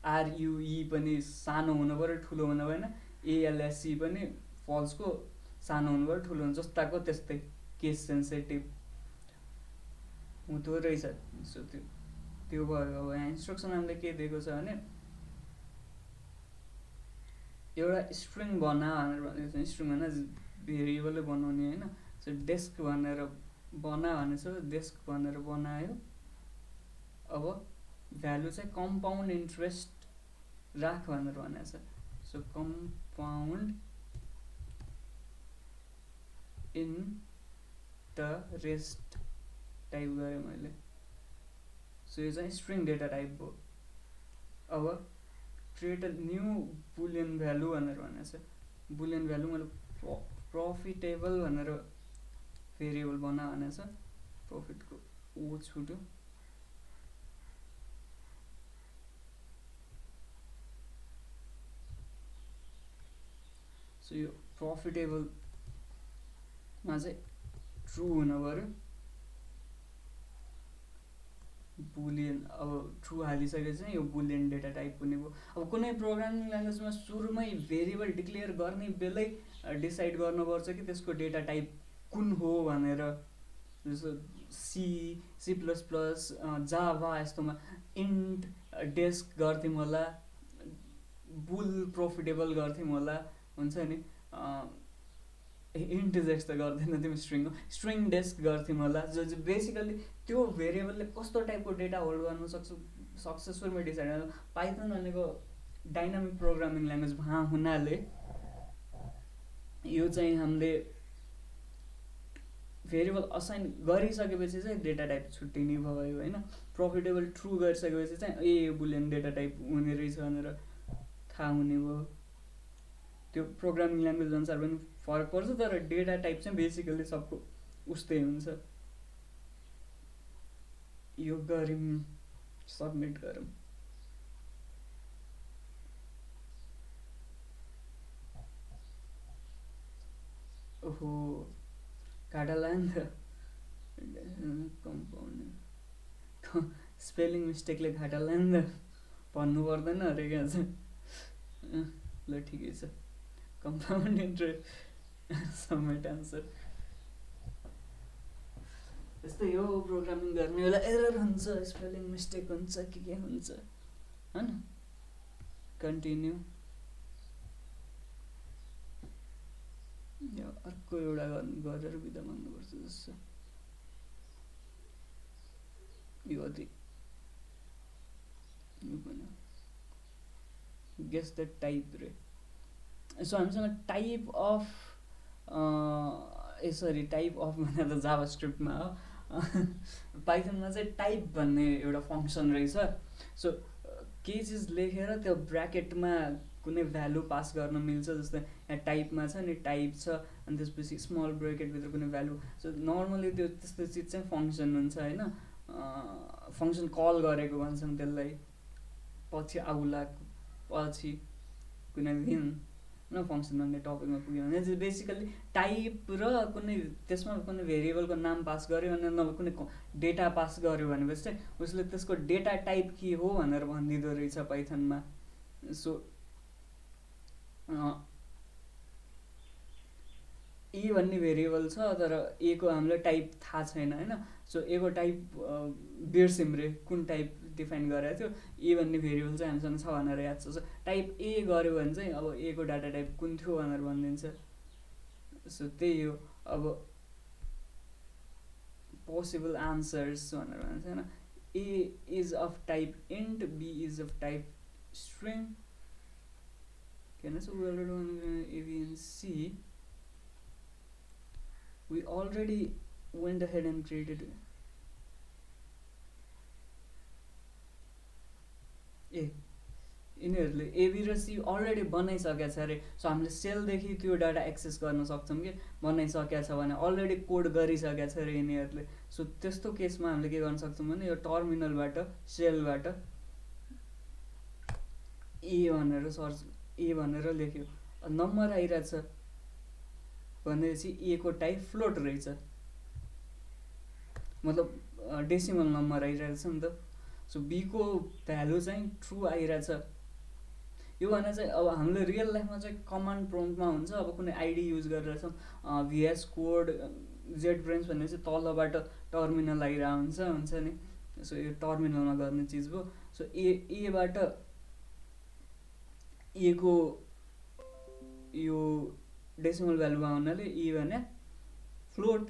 आरयुई पनि सानो हुनु पऱ्यो, ठुलो हुनु भएन। एएलएससी पनि फल्सको सानो हुनु पऱ्यो, ठुलो हुनु, जस्ताको त्यस्तै केस सेन्सेटिभ हुँदो रहेछ। सो त्यो भयो। अब यहाँ इन्स्ट्रक्सन हामीले के दिएको छ भने एउटा स्ट्रिङ बना भनेर भनेको छ। स्ट्रिङ भनेर भेरिएबलै बनाउने होइन। सो डेस्क भनेर बना भनेछ, डेस्क भनेर बनायो। अब भ्यालु चाहिँ कम्पाउन्ड इन्ट्रेस्ट राख भनेर भनेको छ। सो कम्पाउन्ड इन्टरेस्ट टाइप गरेँ मैले। सो यो चाहिँ स्ट्रिङ डेटा टाइप हो। अब create a new Boolean value भनेर भनेको छ। बुलियन भ्यालु मैले प्रफिटेबल भनेर भेरिएबल बना भनेको छ। प्रफिटको ओ छुट्यो। सो यो प्रफिटेबलमा चाहिँ ट्रु हुनु पऱ्यो। बुलियन अब ट्रु हालिसकेपछि चाहिँ यो बुलियन डेटा टाइप हुने भयो। अब कुनै प्रोग्रामिङ ल्याङ्ग्वेजमा सुरुमै भेरिएबल डिक्लेयर गर्ने बेलै डिसाइड गर्नुपर्छ कि त्यसको डेटा टाइप कुन हो भनेर। जस्तो सी सी प्लस प्लस जाभा यस्तोमा इन्ट डेस्क गर्थ्यौँ होला, बुल प्रफिटेबल गर्थ्यौँ होला, हुन्छ नि। इन्ट डेस्क त गर्दैन तिमी, स्ट्रिङ डेस्क गर्थ्यौँ होला, जो बेसिकली त्यो भेरिएबलले कस्तो टाइपको डेटा होल्ड गर्नु सक्छ सुरुमै डिसाइड गर्नु। पाइथन भनेको डाइनामिक प्रोग्रामिङ ल्याङ्ग्वेज हुनाले यो चाहिँ हामीले भेरिएबल असाइन गरिसकेपछि चाहिँ डेटा टाइप छुट्टिने भयो होइन। प्रफिटेबल ट्रु गरिसकेपछि चाहिँ ए बुलियन डेटा टाइप हुने रहेछ भनेर थाहा हुने भयो। त्यो प्रोग्रामिङ ल्याङ्ग्वेज अनुसार पनि फरक पर्छ, तर डेटा टाइप चाहिँ बेसिकली सबको उस्तै हुन्छ। यो गऱ्यौँ, सबमिट गरौँ। ओहो घाटा लाग्यो नि त। कम्पाउन्ड स्पेलिङ मिस्टेकले घाटा लाग्यो नि त, भन्नु पर्दैन अरे क्या चाहिँ। ल ठिकै छ, कम्पाउन्ड इन्ट्रेस्ट सबमिट आन्सर। यस्तै हो प्रोग्रामिङ गर्ने बेला एरर हुन्छ, स्पेलिङ मिस्टेक हुन्छ, के हुन्छ होइन। कन्टिन्यू। यो अर्को एउटा गरेर बिदा माग्नुपर्छ जस्तो। यो अति यो पनि गेस द टाइप रे। सो हामीसँग type of sorry type of भने त जाभा स्क्रिप्टमा हो। पाइथनमा चाहिँ टाइप भन्ने एउटा फङ्सन रहेछ। सो केही चिज लेखेर त्यो ब्राकेटमा कुनै भ्यालु पास गर्न मिल्छ। जस्तै यहाँ टाइपमा छ नि, टाइप छ अनि त्यसपछि स्मल ब्रेकेटभित्र कुनै भ्यालु। सो नर्मली त्यो त्यस्तो चिज चाहिँ फङ्सन हुन्छ होइन। फङ्सन कल गरेको भन्छन् त्यसलाई, पछि आउला पछि कुनै दिन होइन फङ्सन भन्ने टपिकमा पुग्यो भने चाहिँ बेसिकल्ली टाइप र कुनै त्यसमा कुनै भेरिएबलको नाम पास गर्यो भने नभए कुनै डेटा पास गर्यो भनेपछि चाहिँ उसले त्यसको डेटा टाइप के हो भनेर भनिदिँदो रहेछ पाइथनमा। सो ए भन्ने भेरिएबल छ तर ए को हामीलाई टाइप थाहा छैन होइन। सो ए को टाइप बिर्स्यौँ रे, कुन टाइप डिफाइन गरेको थियो। ए भन्ने भेरिएबल चाहिँ हामीसँग छ भनेर याद छ। सो टाइप ए गऱ्यो भने चाहिँ अब ए को डाटा टाइप कुन थियो भनेर भनिदिन्छ। सो त्यही हो। अब पोसिबल आन्सर्स भनेर भन्छ होइन। A is of type int, B is of type string, can so we already went A, B and C. We already went ahead and created ए यिनीहरूले एबी र सी अलरेडी बनाइसकेको छ अरे। सो हामीले सेलदेखि त्यो डाटा एक्सेस गर्न सक्छौँ कि बनाइसकेको छ भने अलरेडी कोड गरिसकेको छ अरे यिनीहरूले। सो त्यस्तो केसमा हामीले के गर्न सक्छौँ भने यो टर्मिनलबाट सेलबाट ए भनेर सर्च ए भनेर लेख्यो, नम्बर आइरहेछ भनेपछि ए को टाइप फ्लोट रहेछ, मतलब डेसिमल नम्बर आइरहेछ नि त। सो बी को भ्यालु चाहिँ ट्रु आइरहेछ। यो भने चाहिँ अब हामीले रियल लाइफमा चाहिँ कमान्ड प्रम्प्टमा हुन्छ। अब कुनै आइडी युज गरिरहेछौँ, भिएस कोड जेड ब्रेन्च भन्ने चाहिँ तलबाट टर्मिनल आइरहेको हुन्छ नि। सो यो टर्मिनलमा गर्ने चिज भयो। सो एबाट ए को यो डेसिमल भ्यालु भयो हुनाले ए भने फ्लोट,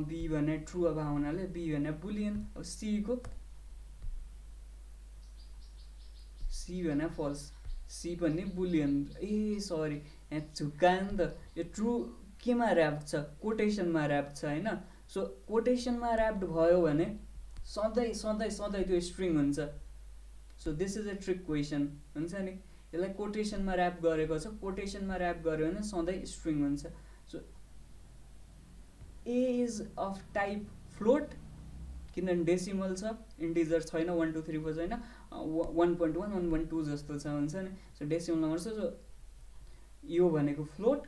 बी भने ट्रु अब हुनाले बी भने बुलियन, अब सी भने फल्स, सी पनि बुलियन। ए सरी यहाँ झुक्कायो नि त, यो ट्रु केमा ऱ्याप्ड छ, कोटेसनमा ऱ्याप्ड छ होइन। सो कोटेसनमा ऱ्याप्ड भयो भने सधैँ सधैँ सधैँ त्यो स्ट्रिङ हुन्छ। So this is a trick question हुन्छ नि। यसलाई कोटेसनमा ऱ्याप गरेको छ, कोटेसनमा ऱ्याप गर्यो भने सधैँ स्ट्रिङ हुन्छ। So A is of type float किनभने डेसिमल छ, इन्टिजर छैन, 1 2 3 4 छैन, 1.1 1.2 जस्तो छ हुन्छ नि। सो डेसिमल नम्बर छ। सो यो भनेको फ्लोट,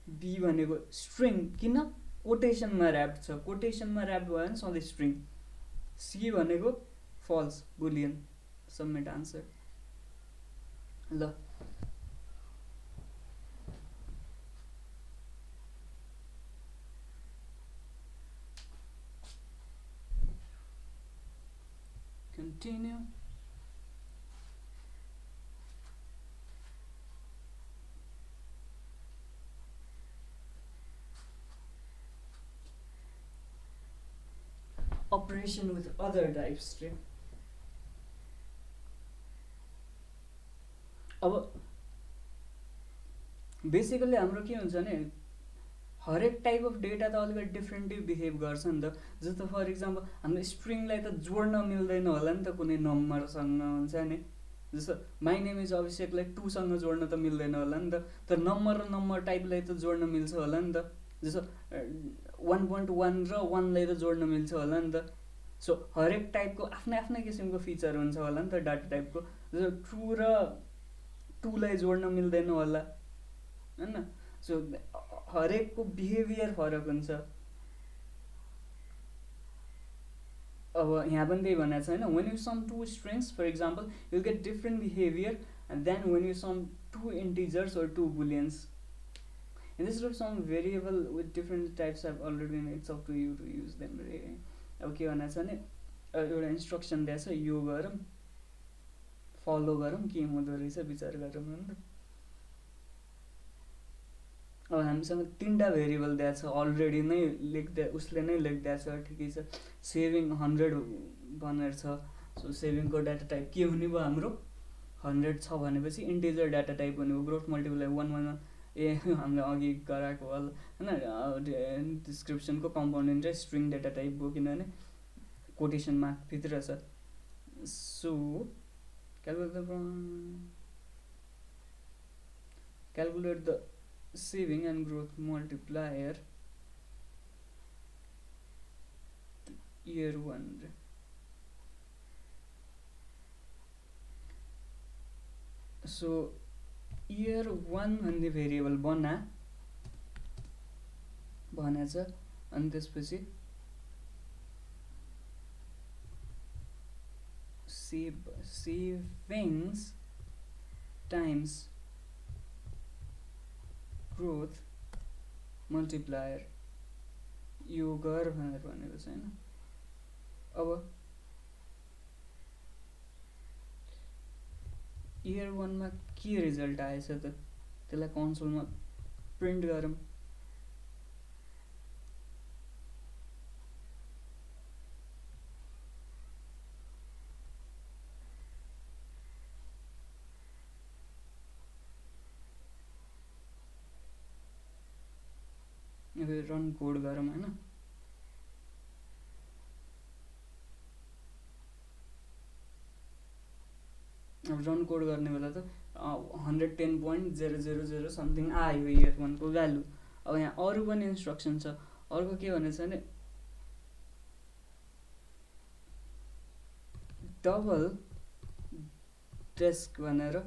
बी भनेको स्ट्रिङ किन कोटेसनमा ऱ्याप्ड छ, कोटेसनमा ऱ्याप्ड भयो भने सधैँ स्ट्रिङ, सी भनेको फल्स बुलियन। Submit answer. ल continue. Operation with other type string. अब बेसिकली हाम्रो के हुन्छ भने हरेक टाइप अफ डेटा त अलिकति डिफ्रेन्टली बिहेभ गर्छ नि त। जस्तो फर इक्जाम्पल हाम्रो स्ट्रिङलाई त जोड्न मिल्दैन होला नि त कुनै नम्बरसँग हुन्छ नि। जस्तो माई नेम इज अभिषेकलाई 2 सँग जोड्न त मिल्दैन होला नि त, तर नम्बर र नम्बर टाइपलाई त जोड्न मिल्छ होला नि त। जस्तो 1.1 र 1 लाई त जोड्न मिल्छ होला नि त। सो हरेक टाइपको आफ्नै आफ्नै किसिमको फिचर हुन्छ होला नि त डाटा टाइपको। जो ट्रु र 2 लाई जोड्न मिल्दैन होला होइन। सो हरेकको बिहेभियर फरक हुन्छ। अब यहाँ पनि त्यही भनेको छ होइन, when you sum two strings for example you get different behaviour than when you sum two integers or two booleans. Instead of some variable with different types have already been, it's up to you to use them रे। अब के भनेको छ भने एउटा instruction दिएको छ, यो गरौँ फलो गरौँ के हुँदो रहेछ विचार गरौँ नि त। अब हामीसँग 3टा भेरिएबल दिएको छ अलरेडी नै लेख्दै, उसले नै लेखिदिएको छ ठिकै छ। सेभिङ 100 भनेर छ। सो सेभिङको डाटा टाइप के हुने भयो हाम्रो 100 छ भनेपछि इन्टिजर डाटा टाइप हुने भयो। ग्रोथ मल्टिप्लाई 1 ए हामीले अघि गराएको होला होइन, डिस्क्रिप्सनको compound interest string data type भयो किनभने कोटेसन मार्क भित्र छ। So calculate the saving and growth multiplier year 1 so year 1 भन्ने भेरिएबल भनेछ। अनि त्यसपछि सेभिङ्स टाइम्स ग्रोथ मल्टिप्लायर यो गर भनेर भनेको छ होइन। अब इयर 1 मा के रिजल्ट आएछ त त्यसलाई कन्सोलमा प्रिन्ट गरौँ। रन कोड गरौँ होइन। अब रन कोड गर्ने बेला त 110.000 समथिङ आयो इयर 1 को भ्यालु। अब यहाँ अरू पनि इन्स्ट्रक्सन छ। अर्को के भनेछ भने डबल डेस्क भनेर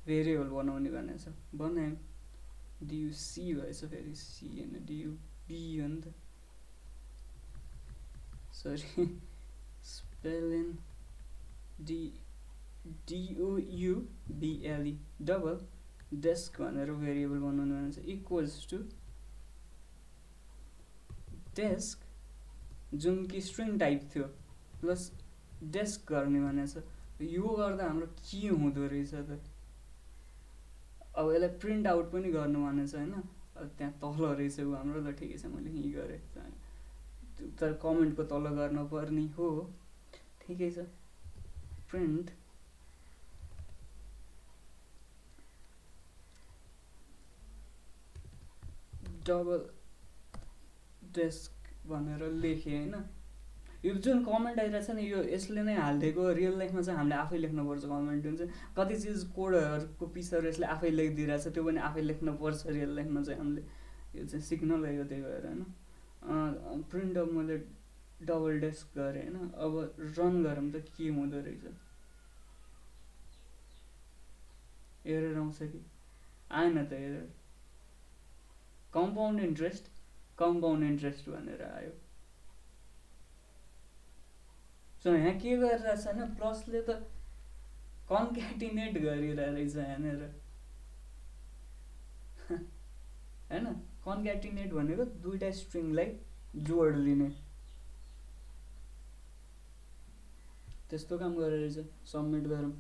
भेरिएबल बनाउने भनेको छ। बनायौँ DUC भएछ, फेरि C होइन DUB हो नि त, sorry spelling DOUBLE double desk भनेर भेरिएबल बनाउनु भनेको छ। इक्वल्स टु डेस्क जुन कि स्ट्रिङ टाइप थियो प्लस डेस्क गर्ने भनेको छ। यो गर्दा हाम्रो के हुँदो रहेछ त। अब यसलाई प्रिन्ट आउट पनि गर्नु भनेको छ होइन। अब त्यहाँ तल रहेछ ऊ हाम्रो, ल ठिकै छ मैले यहीँ गरेँ, तर कमेन्टको तल गर्न पर्ने हो। ठिकै छ, प्रिन्ट डबल डेस्क भनेर लेखेँ होइन। यो जुन कमेन्ट आइरहेछ नि यसले नै हालिदिएको। रियल लाइफमा चाहिँ हामीले आफै लेख्नुपर्छ कमेन्ट हुन्छ। कति चिज कोडहरूको पिसहरू यसले आफै लेखिदिइरहेछ, त्यो पनि आफै लेख्नुपर्छ रियल लाइफमा चाहिँ हामीले। यो चाहिँ सिक्नलाई हो त्यही भएर होइन। प्रिन्ट अफ मैले डबल डेस्क गरेँ होइन। अब रन गरौँ त के हुँदो रहेछ। एरर आउँछ कि आएन त एरर। कम्पाउन्ड इन्ट्रेस्ट भनेर आयो। सो यहाँ के गरिरहेछ होइन, प्लसले त कन्क्याटिनेट गरिरहेछ यहाँनिर होइन। कन्क्याटिनेट भनेको दुईटा स्ट्रिङलाई जोड लिने, त्यस्तो काम गरेर रहेछ। सबमिट गरौँ।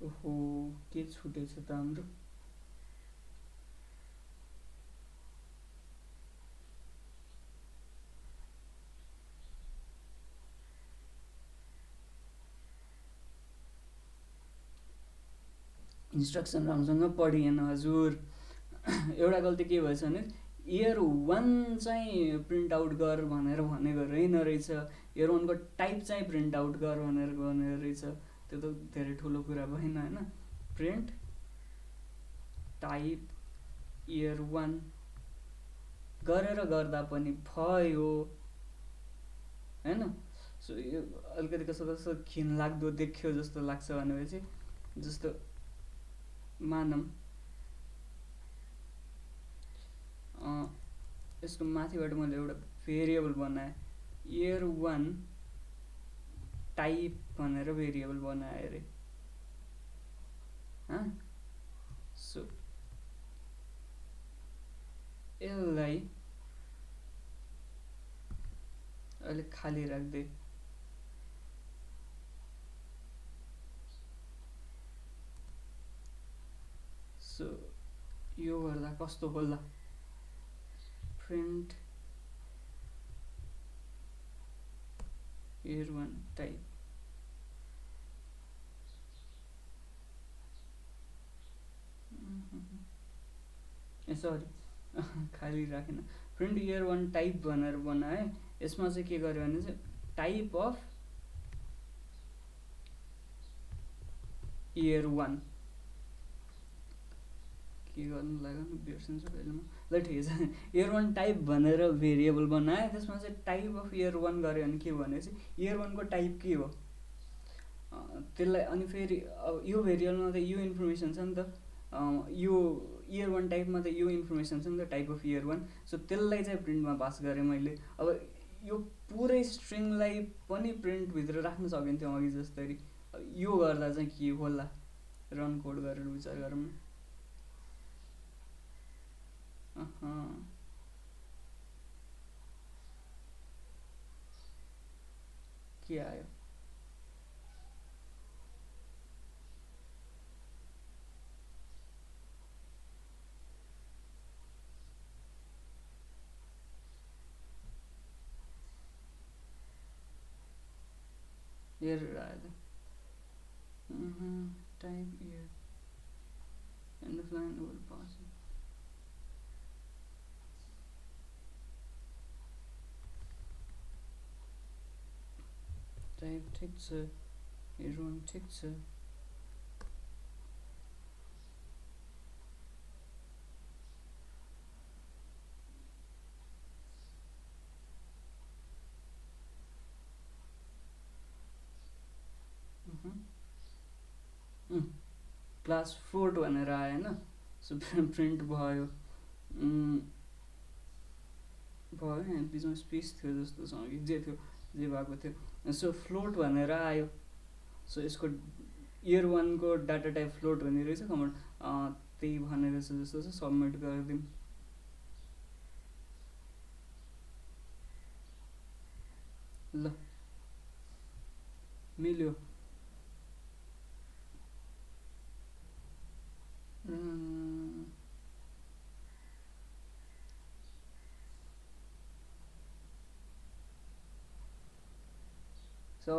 ओहो के छुटेछ त हाम्रो। इन्स्ट्रक्सन राम्रोसँग पढिएन हजुर। एउटा गल्ती के भएछ भने इयर 1 चाहिँ प्रिन्ट आउट गर भनेर भनेको रहेन रहेछ। इयर 1 को टाइप चाहिँ प्रिन्ट आउट गर भनेर रहेछ। त्यो त धेरै ठुलो कुरा भएन होइन। प्रिन्ट टाइप इयर 1 गरेर गर्दा पनि भयो होइन। सो यो अलिकति कस्तो कस्तो घिनलाग्दो देख्यो जस्तो लाग्छ भनेपछि, जस्तो मानौँ यसको माथिबाट मैले एउटा भेरिएबल बनाएँ, इयर 1 टाइप भनेर भेरिएबल बनाएँ अरे। सो यसलाई अहिले खाली राख्दै सो यो गर्दा कस्तो होला, प्रिन्ट इयर 1 टाइप सरी खाली राखेन, प्रिन्ट इयर 1 टाइप भनेर बनाएँ। यसमा चाहिँ के गर्यो भने चाहिँ टाइप अफ इयर 1 के गर्नु लाग्यो बिर्सिन्छु कहिलेमा, ल ठिकै छ। इयर 1 टाइप भनेर भेरिएबल बनाएँ, त्यसमा चाहिँ टाइप अफ इयर 1 गऱ्यो भने के भनेपछि इयर 1 को टाइप के हो त्यसलाई, अनि फेरि यो भेरिएबलमा त यो इन्फर्मेसन छ नि त, यो इयर 1 टाइपमा त यो इन्फर्मेसन छ नि त टाइप अफ इयर 1। सो त्यसलाई चाहिँ प्रिन्टमा पास गरेँ मैले। अब यो पुरै स्ट्रिङलाई पनि प्रिन्टभित्र राख्न सकिन्थ्यो अघि जस्तरी। यो गर्दा चाहिँ के होला, रन कोड गरेर विचार गरौँ न। के आयो, एरर आयो type year and the line will pass type ठिक छ, इयर 1 ठिक छ। क्लास फ्लोट भनेर आयो होइन। सो प्रिन्ट भयो भयो यहाँ बिचमा स्पेस थियो जस्तो छ कि जे थियो, जे भएको थियो। सो फ्लोट भनेर आयो। सो यसको इयर 1 को डाटा टाइप फ्लोट हुने रहेछ, कमान्ड त्यही भनेको छ जस्तो छ। सबमिट गरिदिउँ, ल मिल्यो। सो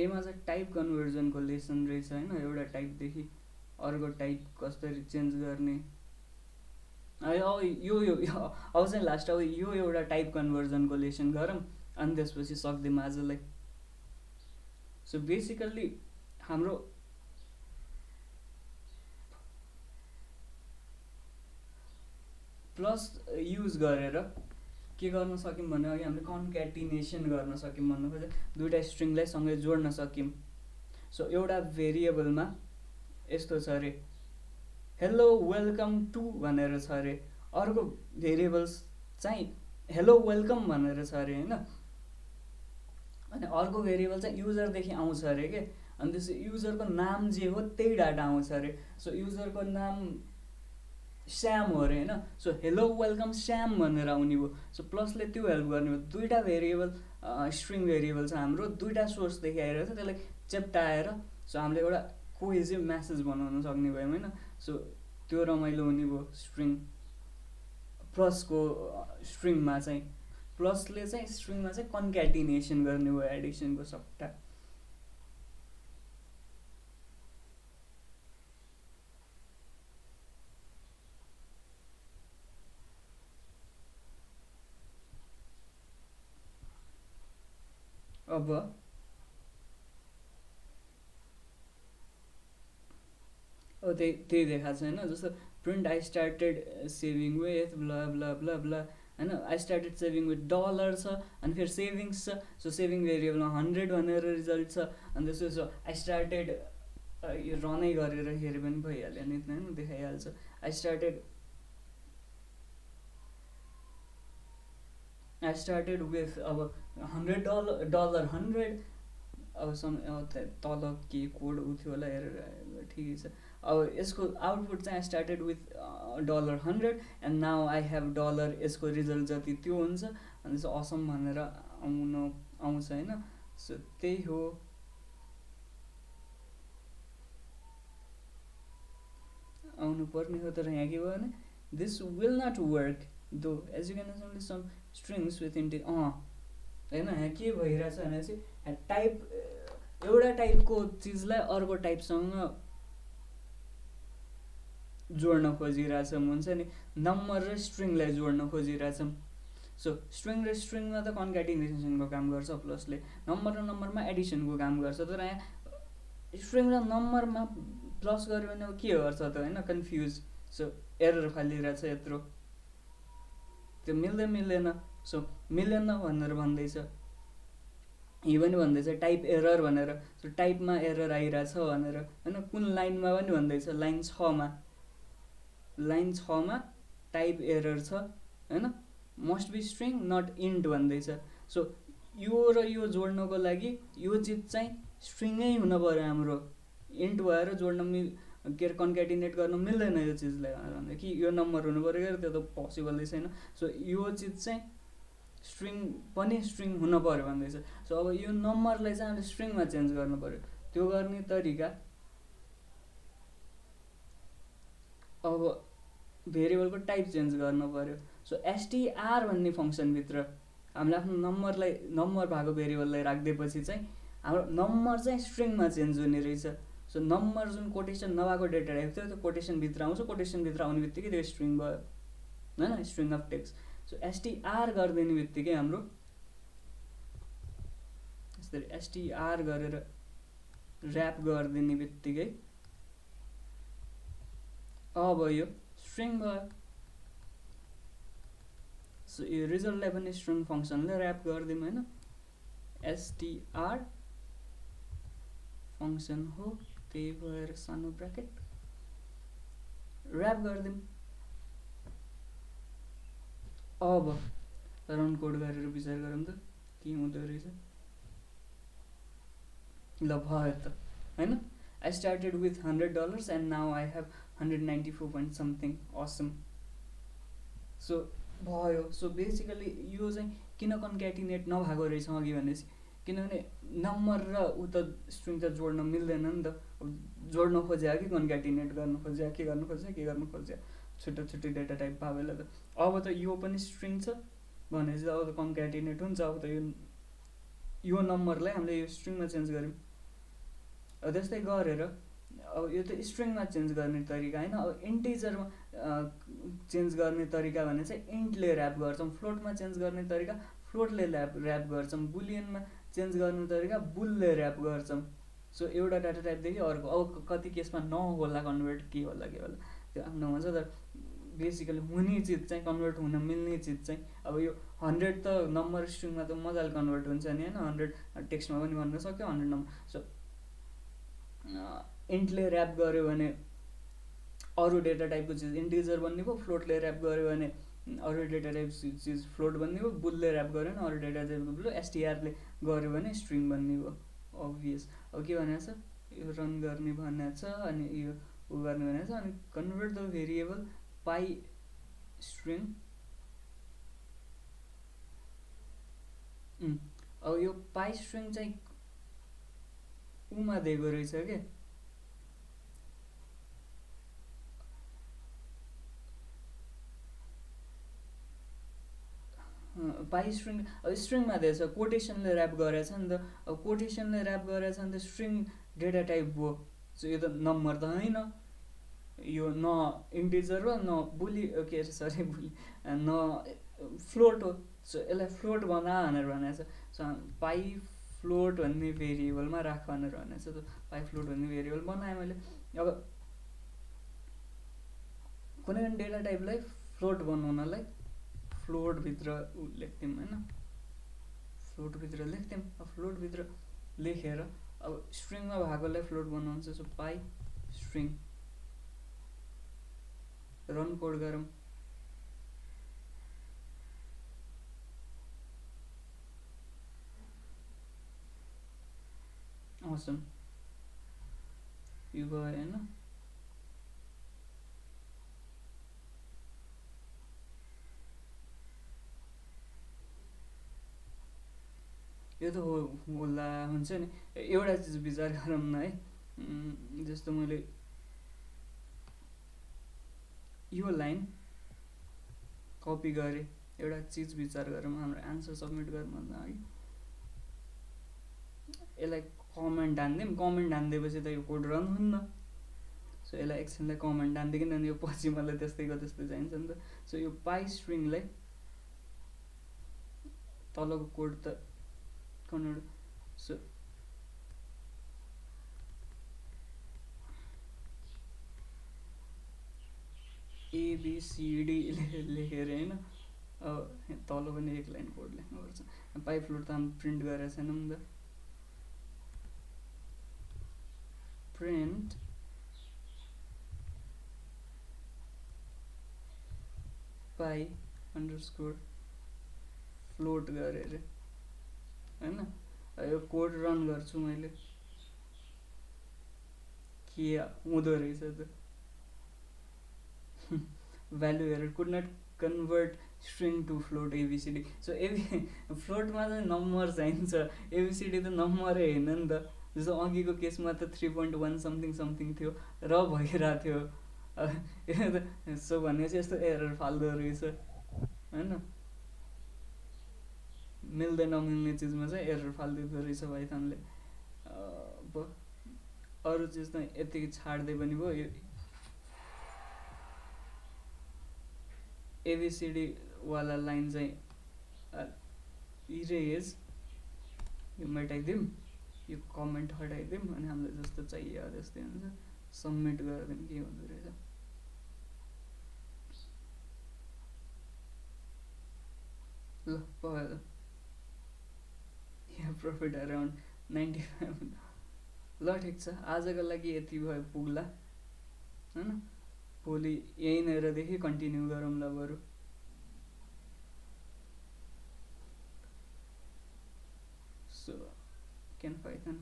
एमा चाहिँ टाइप कन्भर्जनको लेसन रहेछ होइन। एउटा टाइपदेखि अर्को टाइप कसरी चेन्ज गर्ने, अब यो अब चाहिँ लास्ट अब यो एउटा टाइप कन्भर्जनको लेसन गरौँ, अनि त्यसपछि सक्दिउँ आजलाई। सो बेसिकल्ली हाम्रो प्लस युज गरेर के गर्न सक्यौँ भने अघि हामीले कन्क्याटिनेसन गर्न सक्यौँ भन्नु खोजेँ, दुईवटा स्ट्रिङलाई सँगै जोड्न सक्यौँ। सो एउटा भेरिएबलमा यस्तो छ अरे हेलो वेलकम टु भनेर छ अरे, अर्को भेरिएबल्स चाहिँ हेलो वेलकम भनेर छ अरे होइन। अनि अर्को भेरिएबल चाहिँ युजरदेखि आउँछ अरे के, अनि त्यसो युजरको नाम जे हो त्यही डाटा आउँछ अरे। सो युजरको नाम श्याम हो अरे होइन। सो हेलो वेलकम श्याम भनेर आउने भयो। सो प्लसले त्यो हेल्प गर्ने भयो। दुईवटा भेरिएबल स्ट्रिङ भेरिएबल छ हाम्रो, दुईवटा सोर्सदेखि आइरहेको छ, त्यसलाई चेप्टाएर सो हामीले एउटा कोहेसिभ म्यासेज बनाउन सक्ने भयौँ होइन। सो त्यो रमाइलो हुने भयो स्ट्रिङ प्लसको स्ट्रिङमा चाहिँ। प्लसले चाहिँ स्ट्रिङमा चाहिँ कन्क्याटिनेसन गर्ने भयो एडिसनको सट्टा। अब अब त्यही देखाएको छ होइन, जस्तो print I started saving with blah blah blah blah होइन, I started saving with dollar छ, अनि फेरि सेभिङ्स छ, सो सेभिङ भेरिएबलमा 100 भनेर रिजल्ट छ, अनि त्यसो सो आई स्टार्टेड यो रनै गरेर हेऱ्यो पनि भइहाल्यो नि होइन, देखाइहाल्छ। आई स्टार्टेड विथ अब $100 100, अब तल के कोड उ थियो होला हेरेर ठिकै छ। अब यसको आउटपुट चाहिँ I started with $100 and now I have dollar, यसको रिजल्ट जति त्यो हुन्छ, अनि त्यसो असम भनेर आउँछ होइन। सो त्यही हो। आउनु पर्ने हो, तर यहाँ के भयो भने this will not work though as you can only sum strings with int होइन। यहाँ के भइरहेछ भने चाहिँ टाइप एउटा टाइपको चिजलाई अर्को टाइपसँग जोड्न खोजिरहेछौँ, हुन्छ नि, नम्बर र स्ट्रिङलाई जोड्न खोजिरहेछौँ। सो स्ट्रिङ र स्ट्रिङमा त कन्क्याटिनेसनको काम गर्छ प्लसले, नम्बर र नम्बरमा एडिसनको काम गर्छ, तर यहाँ स्ट्रिङ र नम्बरमा प्लस गऱ्यो भने अब के गर्छ त होइन, कन्फ्युज। सो एरर फालिरहेछ यत्रो, त्यो मिल्दैन। सो मिलेन भनेर भन्दैछ, यो पनि भन्दैछ टाइप एरर भनेर। सो टाइपमा एरर आइरहेछ भनेर होइन। कुन लाइनमा पनि भन्दैछ, लाइन 6मा टाइप एरर छ होइन, must be string not int भन्दैछ। सो यो र यो जोड्नको लागि यो चिज चाहिँ स्ट्रिङै हुन पऱ्यो हाम्रो, इन्ट भएर जोड्न के अरे कन्क्याटिनेट गर्न मिल्दैन यो चिजलाई भनेर भन्दा कि यो नम्बर हुनु पऱ्यो क्या, त्यो त पोसिबलै छैन। सो यो चिज चाहिँ स्ट्रिङ पनि स्ट्रिङ हुन पऱ्यो भन्दैछ। सो अब यो नम्बरलाई चाहिँ हामीले स्ट्रिङमा चेन्ज गर्नु पऱ्यो, त्यो गर्ने तरिका अब भेरिएबलको टाइप चेन्ज गर्नु पऱ्यो। सो एसटिआर भन्ने फङ्सनभित्र हामीले आफ्नो नम्बर भएको भेरिएबललाई राखिदिएपछि चाहिँ हाम्रो नम्बर चाहिँ स्ट्रिङमा चेन्ज हुने रहेछ। सो नम्बर जुन कोटेसन नभएको डेटा टाइप थियो त्यो कोटेसनभित्र आउँछ, कोटेसनभित्र आउने बित्तिकै त्यो स्ट्रिङ भयो होइन, string of text. So STR गरिदिने बित्तिकै हाम्रो यसरी एसटिआर गरेर ऱ्याप गरिदिने बित्तिकै अब यो स्ट्रिङ भयो। सो यो रिजल्टलाई पनि स्ट्रिङ फङ्सनले ऱ्याप गरिदिउँ होइन, एसटिआर फङ्सन हो, त्यही भएर सानो ब्राकेट ऱ्याप गरिदिउँ। अब रन कोड गरेर विचार गरौँ त के हुँदो रहेछ। ल भयो त होइन, I started with $100 and now I have 194 point something awesome। So भयो। सो बेसिकली यो चाहिँ किन कन्क्याटिनेट नभएको रहेछ अघि भनेपछि, किनभने नम्बर र ऊ त स्ट्रिङ त जोड्न मिल्दैन नि त, जोड्न खोज्या कि कन्क्याटिनेट गर्न खोज्या, के गर्नु खोज्या छुट्टै छुट्टै डेटा टाइप भयो बेला त। अब त यो पनि स्ट्रिङ छ भनेपछि अब त कन्क्याटिनेट हुन्छ। अब त यो नम्बरलाई हामीले यो स्ट्रिङमा चेन्ज गऱ्यौँ। अब त्यस्तै गरेर अब यो त स्ट्रिङमा चेन्ज गर्ने तरिका होइन। अब इन्टिजरमा चेन्ज गर्ने तरिका भने चाहिँ इन्टले ऱ्याप गर्छौँ, फ्लोटमा चेन्ज गर्ने तरिका फ्लोटले ऱ्याप गर्छौँ, बुलियनमा चेन्ज गर्ने तरिका बुलले ऱ्याप गर्छौँ। सो एउटा डाटा टाइपदेखि अर्को, अब कति केसमा नहोला कन्भर्ट, के होला त्यो आफ्नो हुन्छ, तर बेसिकली हुने चिज चाहिँ कन्भर्ट हुन मिल्ने चिज चाहिँ अब यो 100 त नम्बर स्ट्रिङमा त मजाले कन्भर्ट हुन्छ नि होइन, 100 टेक्स्टमा पनि भन्न सक्यो 100 नम्बर। सो इन्टले ऱ्याप गर्यो भने अरू डेटा टाइपको चिज इन्टिजर बन्ने भयो, फ्लोटले ऱ्याप गर्यो भने अरू डेटा टाइप चिज फ्लोट बन्ने भयो, बुलले ऱ्याप गर्यो भने अरू डेटा टाइपको बुल, एसटिआरले गर्यो भने स्ट्रिङ बन्ने भयो। अभियस। अब के भनेको छ, यो रन गर्ने भनेको छ, अनि यो उ गर्ने भनेको छ, अनि convert the variable pie string. अब यो पाई स्ट्रिङ चाहिँ उमा दिएको रहेछ क्या, पाई स्ट्रिङ। अब स्ट्रिङमा दिएछ, कोटेसनले ऱ्याप गरेछ नि त। अब कोटेसनले ऱ्याप गरेछ नि त स्ट्रिङ डेटा टाइप भयो। सो यो त नम्बर त होइन, यो न इन्टिजर हो न बुली, के अरे सरी बुली, न फ्लोट हो। सो यसलाई फ्लोट बना भनेर भनेको छ। सो पाई फ्लोट भन्ने भेरिएबलमा राख भनेर भनेको छ। त पाई फ्लोट भन्ने भेरिएबल बनाएँ मैले। अब डेटा टाइपलाई फ्लोट बनाउनलाई फ्लोटभित्र लेख्थ्यौँ होइन, फ्लोटभित्र लेख्थ्यौँ। अब फ्लोटभित्र लेखेर अब स्ट्रिङमा भएकोलाई फ्लोट बनाउनु छ। सो पाई स्ट्रिङ रन कोड गरौँ। असम यो भयो होइन। यो त होला हुन्छ नि। एउटा चिज विचार गरौँ न है, जस्तो मैले यो लाइन कपी गरेँ, एउटा चिज विचार गरौँ। हाम्रो एन्सर सब्मिट गर्नुभन्दा अघि यसलाई कमेन्ट हानिदिउँ। कमेन्ट हानिदिएपछि त यो कोड रन हुन्न। सो यसलाई एकछिनलाई कमेन्ट हानिदिकन यो पछि मलाई त्यस्तैको त्यस्तै चाहिन्छ नि त। सो यो पाई स्ट्रिङलाई तलको कोड त कन्भर्ट, सो एबिसिडी लेखेर होइन। अब तल पनि एक लाइन कोड लेख्नुपर्छ। पाई फ्लोट त हामी प्रिन्ट गरेको छैनौँ नि त। प्रिन्ट पाई अन्डरस्कोर फ्लोट गरेर होइन। यो कोड रन गर्छु मैले, के हुँदो रहेछ त। भ्यालु हेरेर could not convert string to float ABCD. So फ्लोटमा चाहिँ नम्बर चाहिन्छ, एबिसिडी त नम्बरै होइन नि त। जस्तो अघिको केसमा त 3.1 समथिङ समथिङ थियो र भइरहेको थियो। सो भनेपछि यस्तो एरर फाल्दो रहेछ होइन। मिल्दै नमिल्ने चिजमा चाहिँ एरर फालिदिँदो रहेछ पाइथनले। अब अरू चिज त यतिकै छाड्दै पनि भयो। यो एबिसिडी वाला लाइन चाहिँ इरेज यो मेटाइदिउँ, यो कमेन्ट हटाइदिउँ अनि हामीलाई जस्तो चाहियो त्यस्तै हुन्छ। सबमिट गरिदिउँ के हुँदो रहेछ। ल भयो यहाँ प्रफिट अराउन्ड 95। ल ठिक छ, आजको लागि यति भयो पुग्ला होइन। भोलि यहीँनिरदेखि कन्टिन्यू गरौँला बरु। So can Python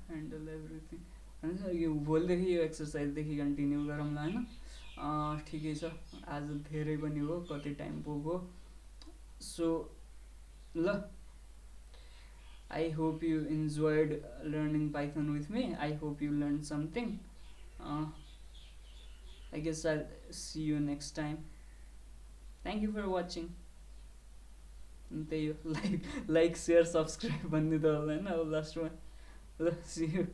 handle everything होइन। यो भोलिदेखि यो एक्सर्साइजदेखि कन्टिन्यू गरौँला होइन। ठिकै छ, आज धेरै पनि हो, कति टाइम पुग्यो। सो ल, I hope you enjoyed learning Python with me. I hope you learned something. I guess I'll see you next time. Thank you for watching. त्यही हो, like share subscribe भन्ने त होला होइन अब लास्टमा। ल see you.